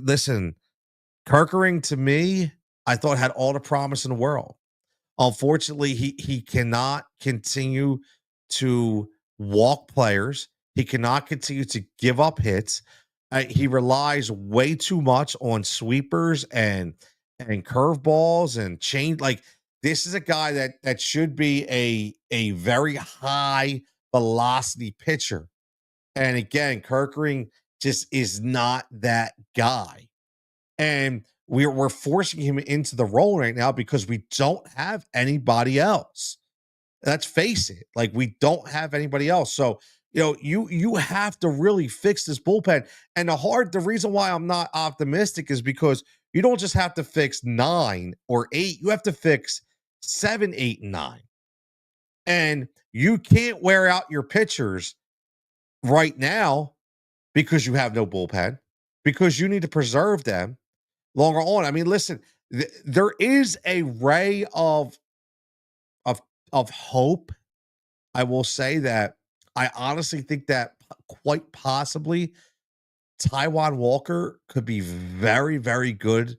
Listen, Kirkering to me, I thought had all the promise in the world. Unfortunately, he cannot continue to walk players. He cannot continue to give up hits. He relies way too much on sweepers and curveballs and change. Like this is a guy that should be a very high velocity pitcher. And again, Kirkering just is not that guy. And we're forcing him into the role right now because we don't have anybody else. Let's face it, like we don't have anybody else. So you have to really fix this bullpen. And the reason why I'm not optimistic is because you don't just have to fix 9 or 8, you have to fix 7, 8, and 9. And you can't wear out your pitchers right now because you have no bullpen, because you need to preserve them longer on. I mean, listen, there is a ray of hope. I will say that I honestly think that quite possibly Taiwan Walker could be very, very good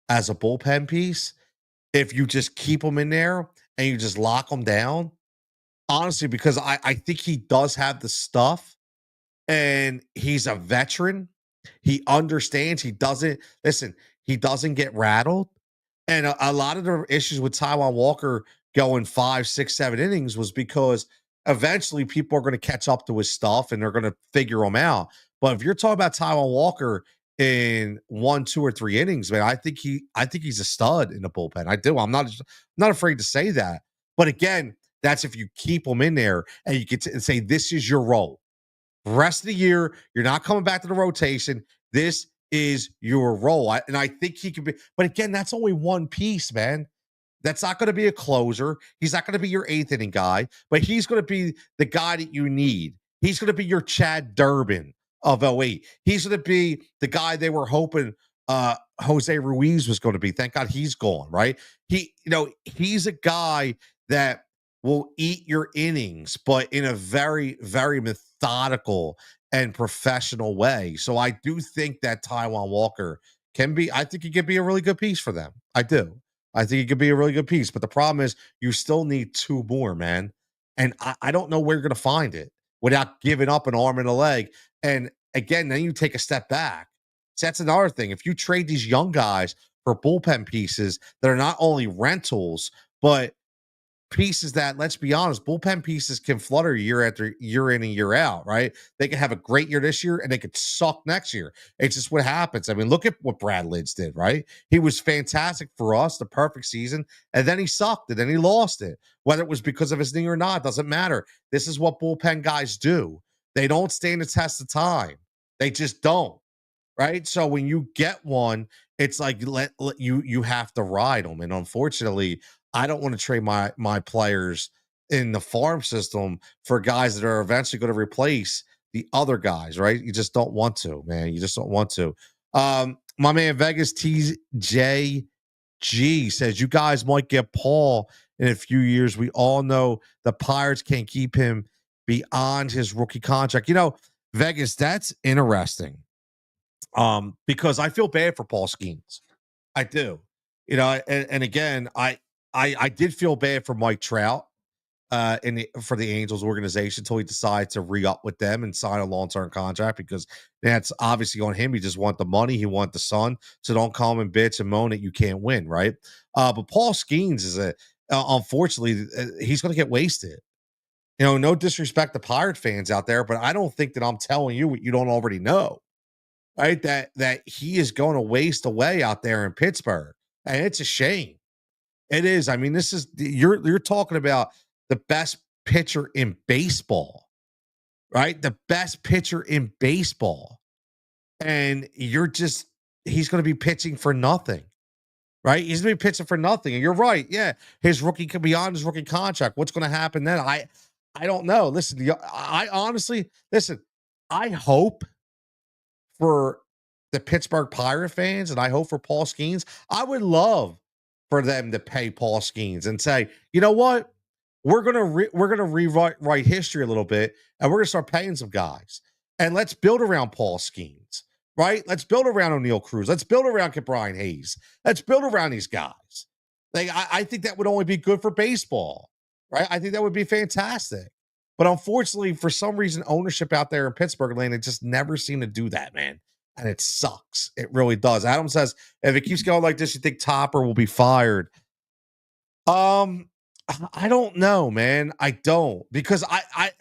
as a bullpen piece if you just keep him in there and you just lock him down. Honestly, because I think he does have the stuff and he's a veteran. He understands. He doesn't listen. He doesn't get rattled. And a lot of the issues with Taiwan Walker going 5, 6, 7 innings was because eventually people are going to catch up to his stuff and they're going to figure him out. But if you're talking about Taiwan Walker in 1, 2, or 3 innings, man, I think he's a stud in the bullpen. I do. I'm not afraid to say that. But again, that's if you keep him in there and you get to say this is your role. Rest of the year, you're not coming back to the rotation. This is your role. And I think he could be, but again, that's only one piece, man. That's not going to be a closer. He's not going to be your eighth inning guy, but he's going to be the guy that you need. He's going to be your Chad Durbin of '08. He's going to be the guy they were hoping Jose Ruiz was going to be. Thank God he's gone, right? He's a guy that will eat your innings, but in a very, very methodical and professional way. So I do think that Taiwan Walker I think he could be a really good piece for them. I do. I think it could be a really good piece. But the problem is you still need two more, man. And I don't know where you're going to find it without giving up an arm and a leg. And again, then you take a step back. So that's another thing. If you trade these young guys for bullpen pieces that are not only rentals, but pieces that, let's be honest, bullpen pieces can flutter year after year in and year out, right? They can have a great year this year and they could suck next year. It's just what happens. I mean, look at what Brad Lidge did, right? He was fantastic for us, the perfect season, and then he sucked it and he lost it. Whether it was because of his knee or not, doesn't matter. This is what bullpen guys do. They don't stand the test of time. They just don't. Right. So when you get one, it's like you have to ride them. And unfortunately, I don't want to trade my players in the farm system for guys that are eventually going to replace the other guys, right? You just don't want to, man. You just don't want to. My man Vegas TJG says you guys might get Paul in a few years. We all know the Pirates can't keep him beyond his rookie contract. Vegas, that's interesting. Because I feel bad for Paul Skeens. I do. And again, I did feel bad for Mike Trout for the Angels organization until he decided to re-up with them and sign a long-term contract, because that's obviously on him. He just want the money, he want the sun. So don't come and bitch and moan that you can't win, right? But Paul Skeens is unfortunately, he's going to get wasted. No disrespect to Pirate fans out there, but I don't think that I'm telling you what you don't already know. Right, that he is going to waste away out there in Pittsburgh, and it's a shame. It is. I mean, this is you're talking about the best pitcher in baseball, right? The best pitcher in baseball, and he's going to be pitching for nothing, right? He's going to be pitching for nothing, and you're right. Yeah, his rookie could be on his rookie contract. What's going to happen then? I don't know. Listen, I honestly listen. I hope for the Pittsburgh Pirate fans, and I hope for Paul Skeens, I would love for them to pay Paul Skeens and say, you know what, we're gonna rewrite history a little bit, and we're gonna start paying some guys, and let's build around Paul Skeens, right? Let's build around O'Neal Cruz. Let's build around Brian Hayes. Let's build around these guys. I think that would only be good for baseball, right? I think that would be fantastic. But unfortunately, for some reason, ownership out there in Pittsburgh land, it just never seemed to do that, man. And it sucks. It really does. Adam says, if it keeps going like this, you think Topper will be fired? I don't know, man. I don't, because I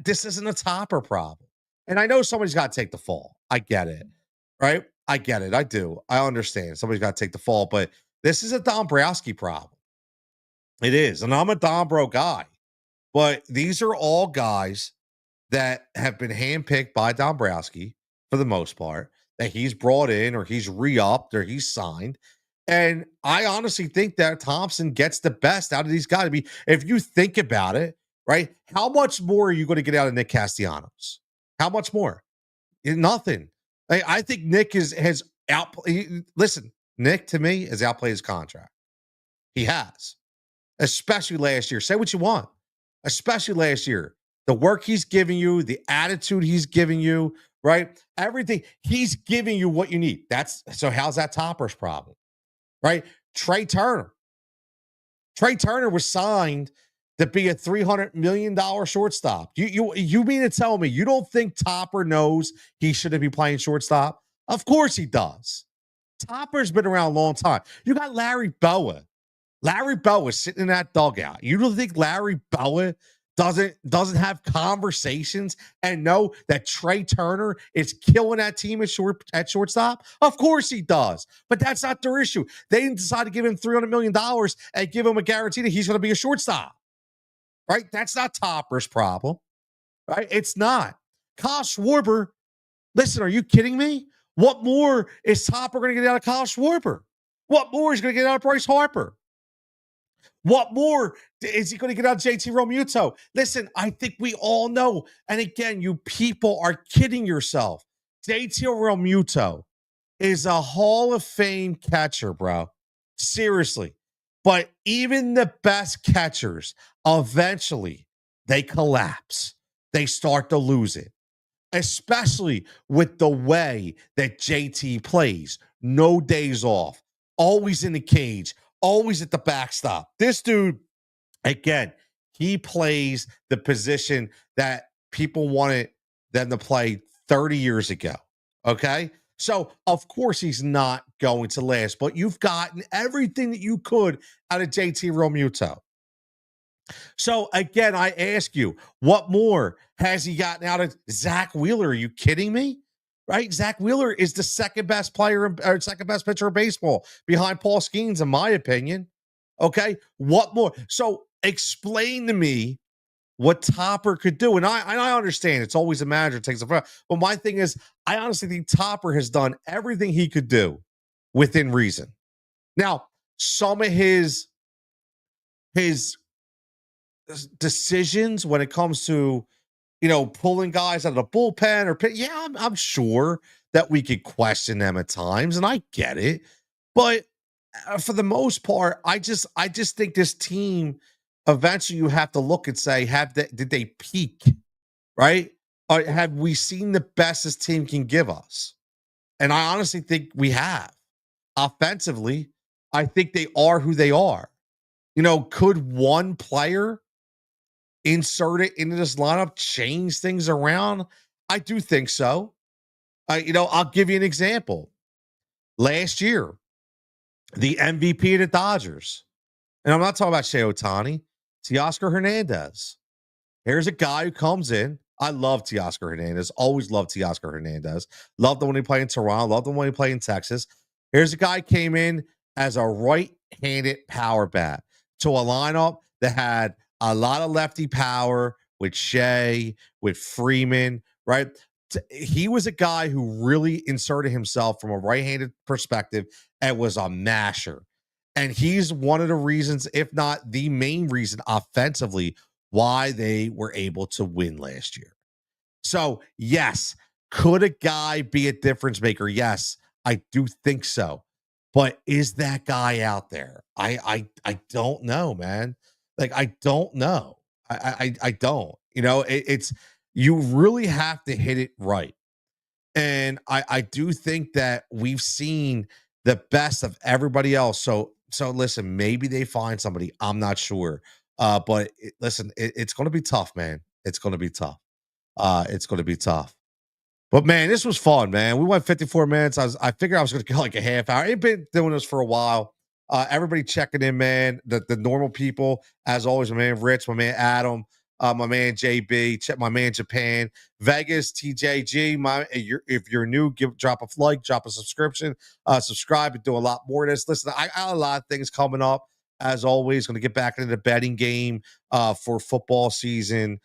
this isn't a Topper problem. And I know somebody's got to take the fall. I get it. Right? I get it. I do. I understand. Somebody's got to take the fall, but this is a Dombrowski problem. It is. And I'm a Dombro guy. But these are all guys that have been handpicked by Dombrowski for the most part, that he's brought in or he's re-upped or he's signed. And I honestly think that Thompson gets the best out of these guys. I mean, if you think about it, right? How much more are you going to get out of Nick Castellanos? How much more? Nothing. I think Nick has outplayed. Listen, Nick to me has outplayed his contract. He has, especially last year. Say what you want. Especially last year. The work he's giving you, the attitude he's giving you, right? Everything he's giving you what you need. That's so how's that Topper's problem, right? Trey Turner. Trey Turner was signed to be a $300 million shortstop. You mean to tell me you don't think Topper knows he shouldn't be playing shortstop? Of course he does. Topper's been around a long time. You got Larry Boa. Larry Boa sitting in that dugout. You don't think Larry Boa doesn't have conversations and know that Trey Turner is killing that team at shortstop? Of course he does. But that's not their issue. They didn't decide to give him $300 million and give him a guarantee that he's going to be a shortstop. Right? That's not Topper's problem. Right? It's not. Kyle Schwarber, listen, are you kidding me? What more is Topper going to get out of Kyle Schwarber? What more is going to get out of Bryce Harper? What more is he going to get out of JT Realmuto? Listen, I think we all know. And again, you people are kidding yourself. JT Realmuto is a Hall of Fame catcher, bro. Seriously. But even the best catchers, eventually, they collapse. They start to lose it, especially with the way that JT plays. No days off, always in the cage, always at the backstop. This dude, again, he plays the position that people wanted them to play 30 years ago. Okay. So, of course, he's not going to last, but you've gotten everything that you could out of JT Realmuto. So, again, I ask you, what more has he gotten out of Zach Wheeler? Are you kidding me? Right? Zach Wheeler is the second best player or second best pitcher of baseball behind Paul Skeens, in my opinion. Okay. What more? So, explain to me what Topper could do. And I understand it's always a manager takes it. But my thing is, I honestly think Topper has done everything he could do within reason. Now, some of his decisions when it comes to pulling guys out of the bullpen or yeah, I'm sure that we could question them at times, and I get it. But for the most part, I just think this team eventually you have to look and say, did they peak, right? Or have we seen the best this team can give us? And I honestly think we have. Offensively, I think they are who they are. Could one player insert it into this lineup, change things around? I do think so. I'll give you an example. Last year, the MVP of the Dodgers, and I'm not talking about Shohei Ohtani, Teoscar Hernandez. Here's a guy who comes in. I love Teoscar Hernandez. Always loved Teoscar Hernandez. Loved the one he played in Toronto. Loved the one he played in Texas. Here's a guy came in as a right-handed power bat to a lineup that had a lot of lefty power with Shea, with Freeman, right? He was a guy who really inserted himself from a right-handed perspective and was a masher. And he's one of the reasons, if not the main reason offensively, why they were able to win last year. So, yes, could a guy be a difference maker? Yes, I do think so. But is that guy out there? I don't know, man. Like, I don't know. I don't. It's you really have to hit it right. And I do think that we've seen the best of everybody else. So listen, maybe they find somebody. I'm not sure. But listen, it's going to be tough, man. It's going to be tough. It's going to be tough. But man, this was fun, man. We went 54 minutes. I figured I was going to go like a half hour. I've been doing this for a while. Everybody checking in, man. The normal people, as always, my man Rich, my man Adam, my man JB, check my man Japan, Vegas, TJG. If you're new, drop a like, drop a subscription, subscribe, and do a lot more of this. Listen, I got a lot of things coming up. As always, going to get back into the betting game for football season.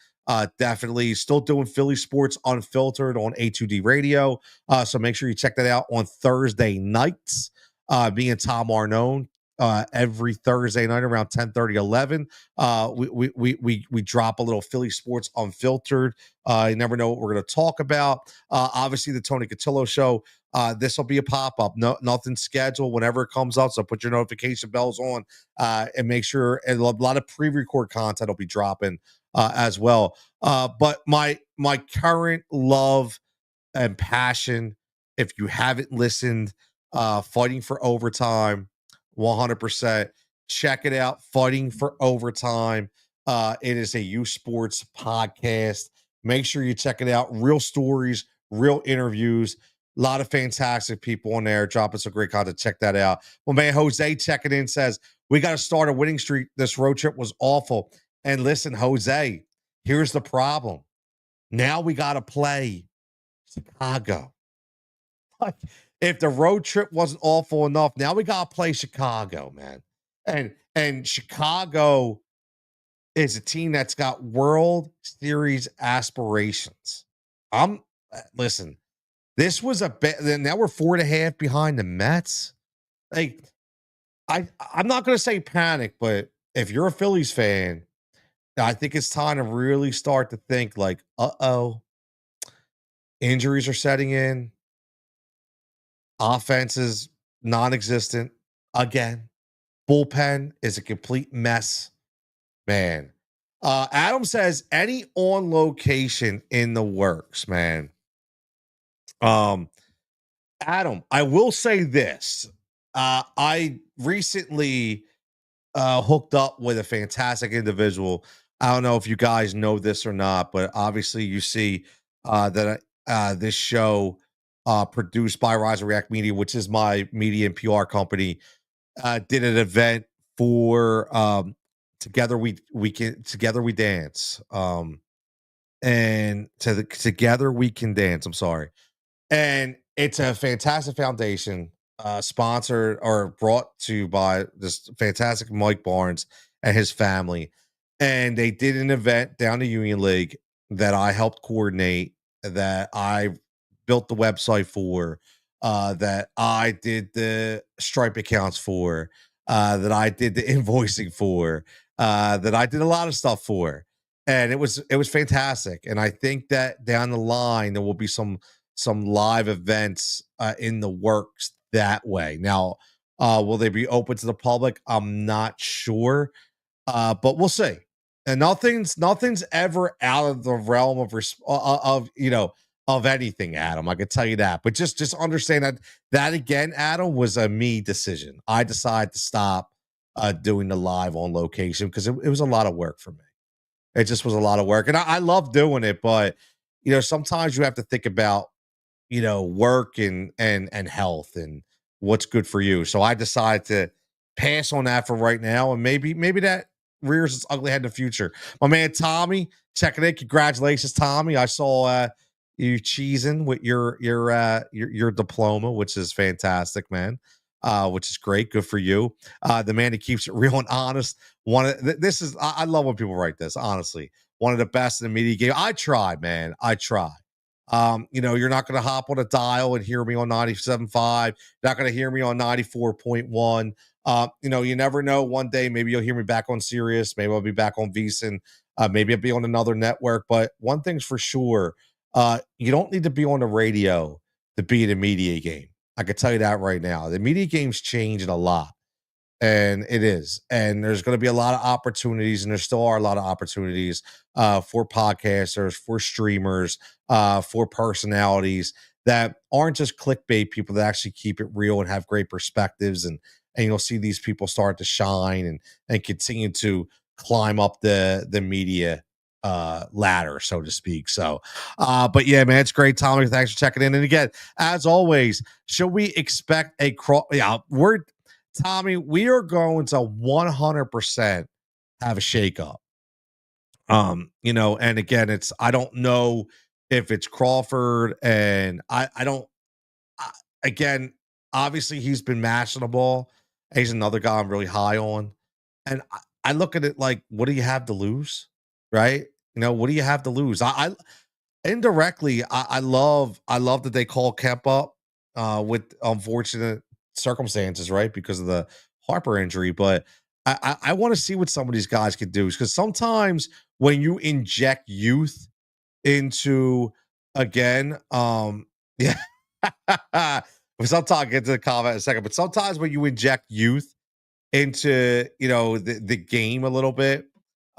Definitely still doing Philly sports unfiltered on A2D radio. So make sure you check that out on Thursday nights. Me and Tom Arnone every Thursday night around 10:30, 11. We drop a little Philly sports unfiltered. You never know what we're going to talk about. Obviously, the Tony Cutillo show. This will be a pop-up. Nothing scheduled whenever it comes out. So put your notification bells on and make sure. And a lot of pre-record content will be dropping as well. But my current love and passion, if you haven't listened, Fighting for Overtime, 100%. Check it out. Fighting for Overtime. It is a youth sports podcast. Make sure you check it out. Real stories, real interviews, a lot of fantastic people on there dropping some great content. Check that out. Well, man, Jose checking in says, we got to start a winning streak. This road trip was awful. And listen, Jose, here's the problem. Now we got to play Chicago. Like, if the road trip wasn't awful enough, now we gotta play Chicago, man. And Chicago is a team that's got World Series aspirations. I'm listen, this was a bit. Then now we're 4.5 behind the Mets. Like, I'm not gonna say panic, but if you're a Phillies fan, I think it's time to really start to think like, uh-oh, injuries are setting in. Offense is non-existent again. Bullpen is a complete mess, man. Adam says any on location in the works, man. Um, Adam, I will say this. I recently hooked up with a fantastic individual. I don't know if you guys know this or not, but obviously you see that this show produced by Rise and React Media, which is my media and PR company, did an event for Together We Dance. And Together We Can Dance. I'm sorry. And it's a fantastic foundation, sponsored or brought to you by this fantastic Mike Barnes and his family. And they did an event down the Union League that I helped coordinate, that I built the website for, that I did the Stripe accounts for, that I did the invoicing for, that I did a lot of stuff for. And it was fantastic. And I think that down the line there will be some live events in the works that way. Now, will they be open to the public? I'm not sure, but we'll see. And nothing's ever out of the realm of of anything, Adam. I can tell you that. But just understand that again, Adam, was a me decision. I decided to stop doing the live on location because it was a lot of work for me. It just was a lot of work, and I love doing it, but sometimes you have to think about work and health and what's good for you. So I decided to pass on that for right now, and maybe that rears its ugly head in the future. My man Tommy checking in. Congratulations, Tommy. I saw you cheesing with your diploma, which is fantastic, man. Which is great. Good for you. The man that keeps it real and honest. This is I love when people write this. Honestly, one of the best in the media game. I try, man. I try. You're not going to hop on a dial and hear me on 97.5. You're not going to hear me on 94.1. You never know. One day, maybe you'll hear me back on Sirius. Maybe I'll be back on VSiN. Maybe I'll be on another network. But one thing's for sure, you don't need to be on the radio to be in a media game. I can tell you that right now. The media game's changing a lot. And it is. And there's going to be a lot of opportunities, and there still are a lot of opportunities for podcasters, for streamers, for personalities that aren't just clickbait people, that actually keep it real and have great perspectives. And you'll see these people start to shine and continue to climb up the media ladder, so to speak. So but yeah, man, it's great, Tommy. Thanks for checking in. And again, as always, should we expect a cross? Yeah, Tommy, we are going to 100% have a shakeup. And again, I don't know if it's Crawford, and I don't again, obviously he's been mashing the ball. He's another guy I'm really high on. And I look at it like, what do you have to lose? Right? What do you have to lose? I indirectly, I love that they call Kemp up with unfortunate circumstances, right? Because of the Harper injury. But I want to see what some of these guys can do, because sometimes when you inject youth into, again, yeah. Sometimes I'll get to the comment in a second, but sometimes when you inject youth into the game a little bit,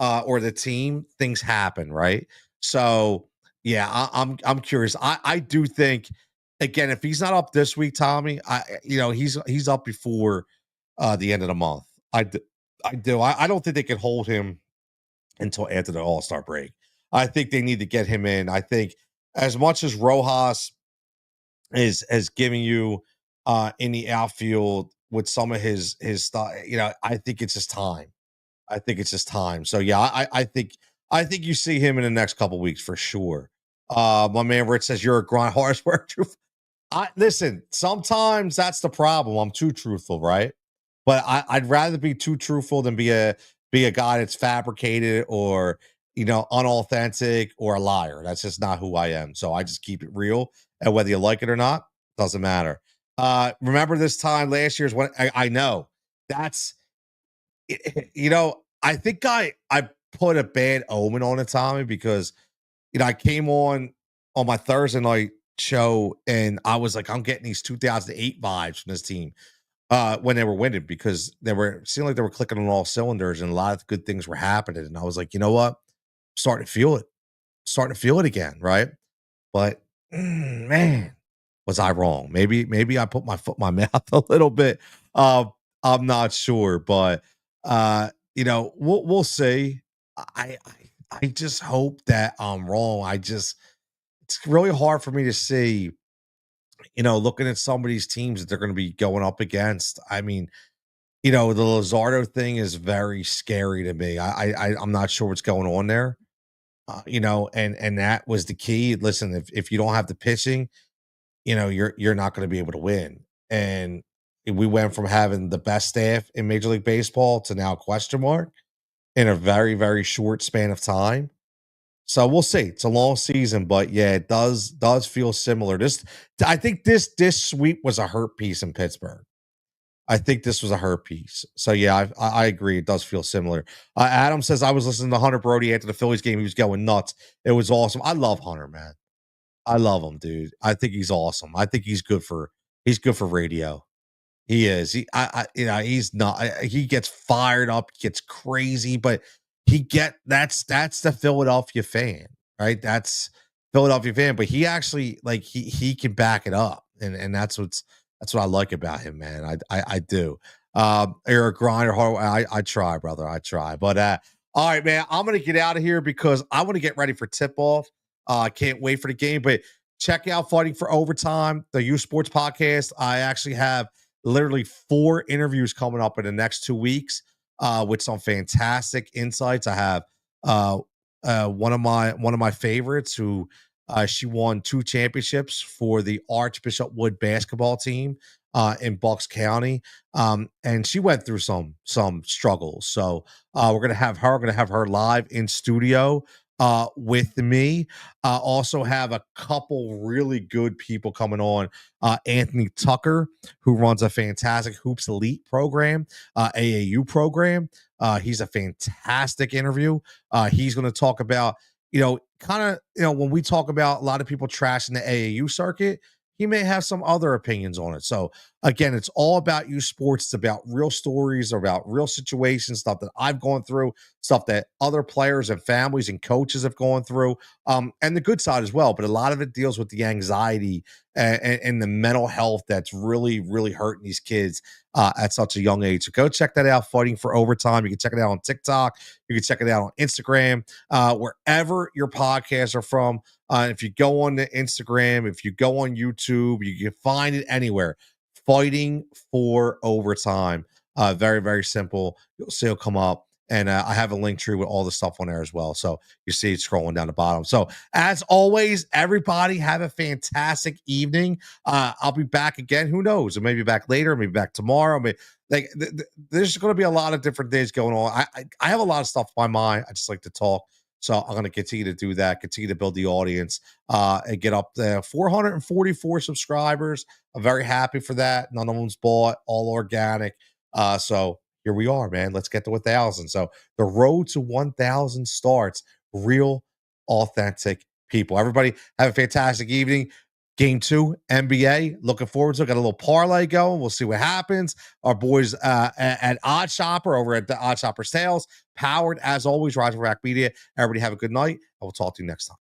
or the team, things happen, right? So yeah, I'm curious. I do think again, if he's not up this week, Tommy, he's up before the end of the month. I do. I don't think they can hold him until after the All-Star break. I think they need to get him in. I think as much as Rojas is giving you in the outfield with some of his stuff, I think it's just time. I think it's just time. So yeah, I think you see him in the next couple weeks for sure. My man Rich says you're a grind horse worker. I listen, sometimes that's the problem. I'm too truthful, right? But I'd rather be too truthful than be a guy that's fabricated or unauthentic or a liar. That's just not who I am. So I just keep it real. And whether you like it or not, doesn't matter. Remember this time last year's when I know that's I think I put a bad omen on it, Tommy, because I came on my Thursday night show and I was like, I'm getting these 2008 vibes from this team when they were winning because they were seemed like they were clicking on all cylinders and a lot of good things were happening. And I was like, you know what? Starting to feel it, starting to feel it again, right? But man, was I wrong? Maybe I put my foot in my mouth a little bit. Uh, I'm not sure, but we'll see. I, I just hope that I'm wrong. It's really hard for me to see, looking at some of these teams that they're going to be going up against. I mean, the Lazardo thing is very scary to me. I'm not sure what's going on there. And that was the key. Listen, if you don't have the pitching, you're not going to be able to win. And we went from having the best staff in Major League Baseball to now question mark in a very, very short span of time. So we'll see. It's a long season, but yeah, it does feel similar. I think this sweep was a hurt piece in Pittsburgh. I think this was a hurt piece. So yeah, I agree. It does feel similar. Adam says I was listening to Hunter Brody after the Phillies game. He was going nuts. It was awesome. I love Hunter, man. I love him, dude. I think he's awesome. I think he's good for radio. He is. He's not. He gets fired up, gets crazy, but that's the Philadelphia fan, right? That's Philadelphia fan, but he actually like he can back it up, and that's what I like about him, man. I do. You're a grinder, hard. I try, brother. I try, but all right, man. I'm gonna get out of here because I want to get ready for tip off. I can't wait for the game, but check out Fighting for Overtime, the U Sports podcast. I actually have literally 4 interviews coming up in the next 2 weeks with some fantastic insights. I have one of my favorites who she won 2 championships for the Archbishop Wood basketball team in Bucks County, and she went through some struggles. So we're gonna have her live in studio with me. Also have a couple really good people coming on. Anthony Tucker, who runs a fantastic Hoops Elite program, AAU program. He's a fantastic interview. He's going to talk about, kind of, when we talk about a lot of people trashing the AAU circuit, he may have some other opinions on it. So again, it's all about you sports. It's about real stories, about real situations, stuff that I've gone through, stuff that other players and families and coaches have gone through, and the good side as well. But a lot of it deals with the anxiety and the mental health that's really, really hurting these kids at such a young age. So go check that out, Fighting for Overtime. You can check it out on TikTok. You can check it out on Instagram, wherever your podcasts are from. If you go on the Instagram, if you go on YouTube, you can find it anywhere. Fighting for Overtime. Very, very simple. You'll see it'll come up. And I have a link tree with all the stuff on there as well. So you see it scrolling down the bottom. So as always, everybody have a fantastic evening. I'll be back again. Who knows? I may be back later, maybe back tomorrow. There's going to be a lot of different days going on. I have a lot of stuff on my mind. I just like to talk. So I'm going to continue to do that, continue to build the audience, and get up there. 444 subscribers. I'm very happy for that. None of them's bought, all organic. So here we are, man. Let's get to 1,000. So the road to 1,000 starts. Real, authentic people. Everybody have a fantastic evening. Game 2, NBA. Looking forward to it. Got a little parlay going. We'll see what happens. Our boys at Odd Shopper over at the Odd Shopper Sales, powered as always, Roger Rack Media. Everybody have a good night, and we'll talk to you next time.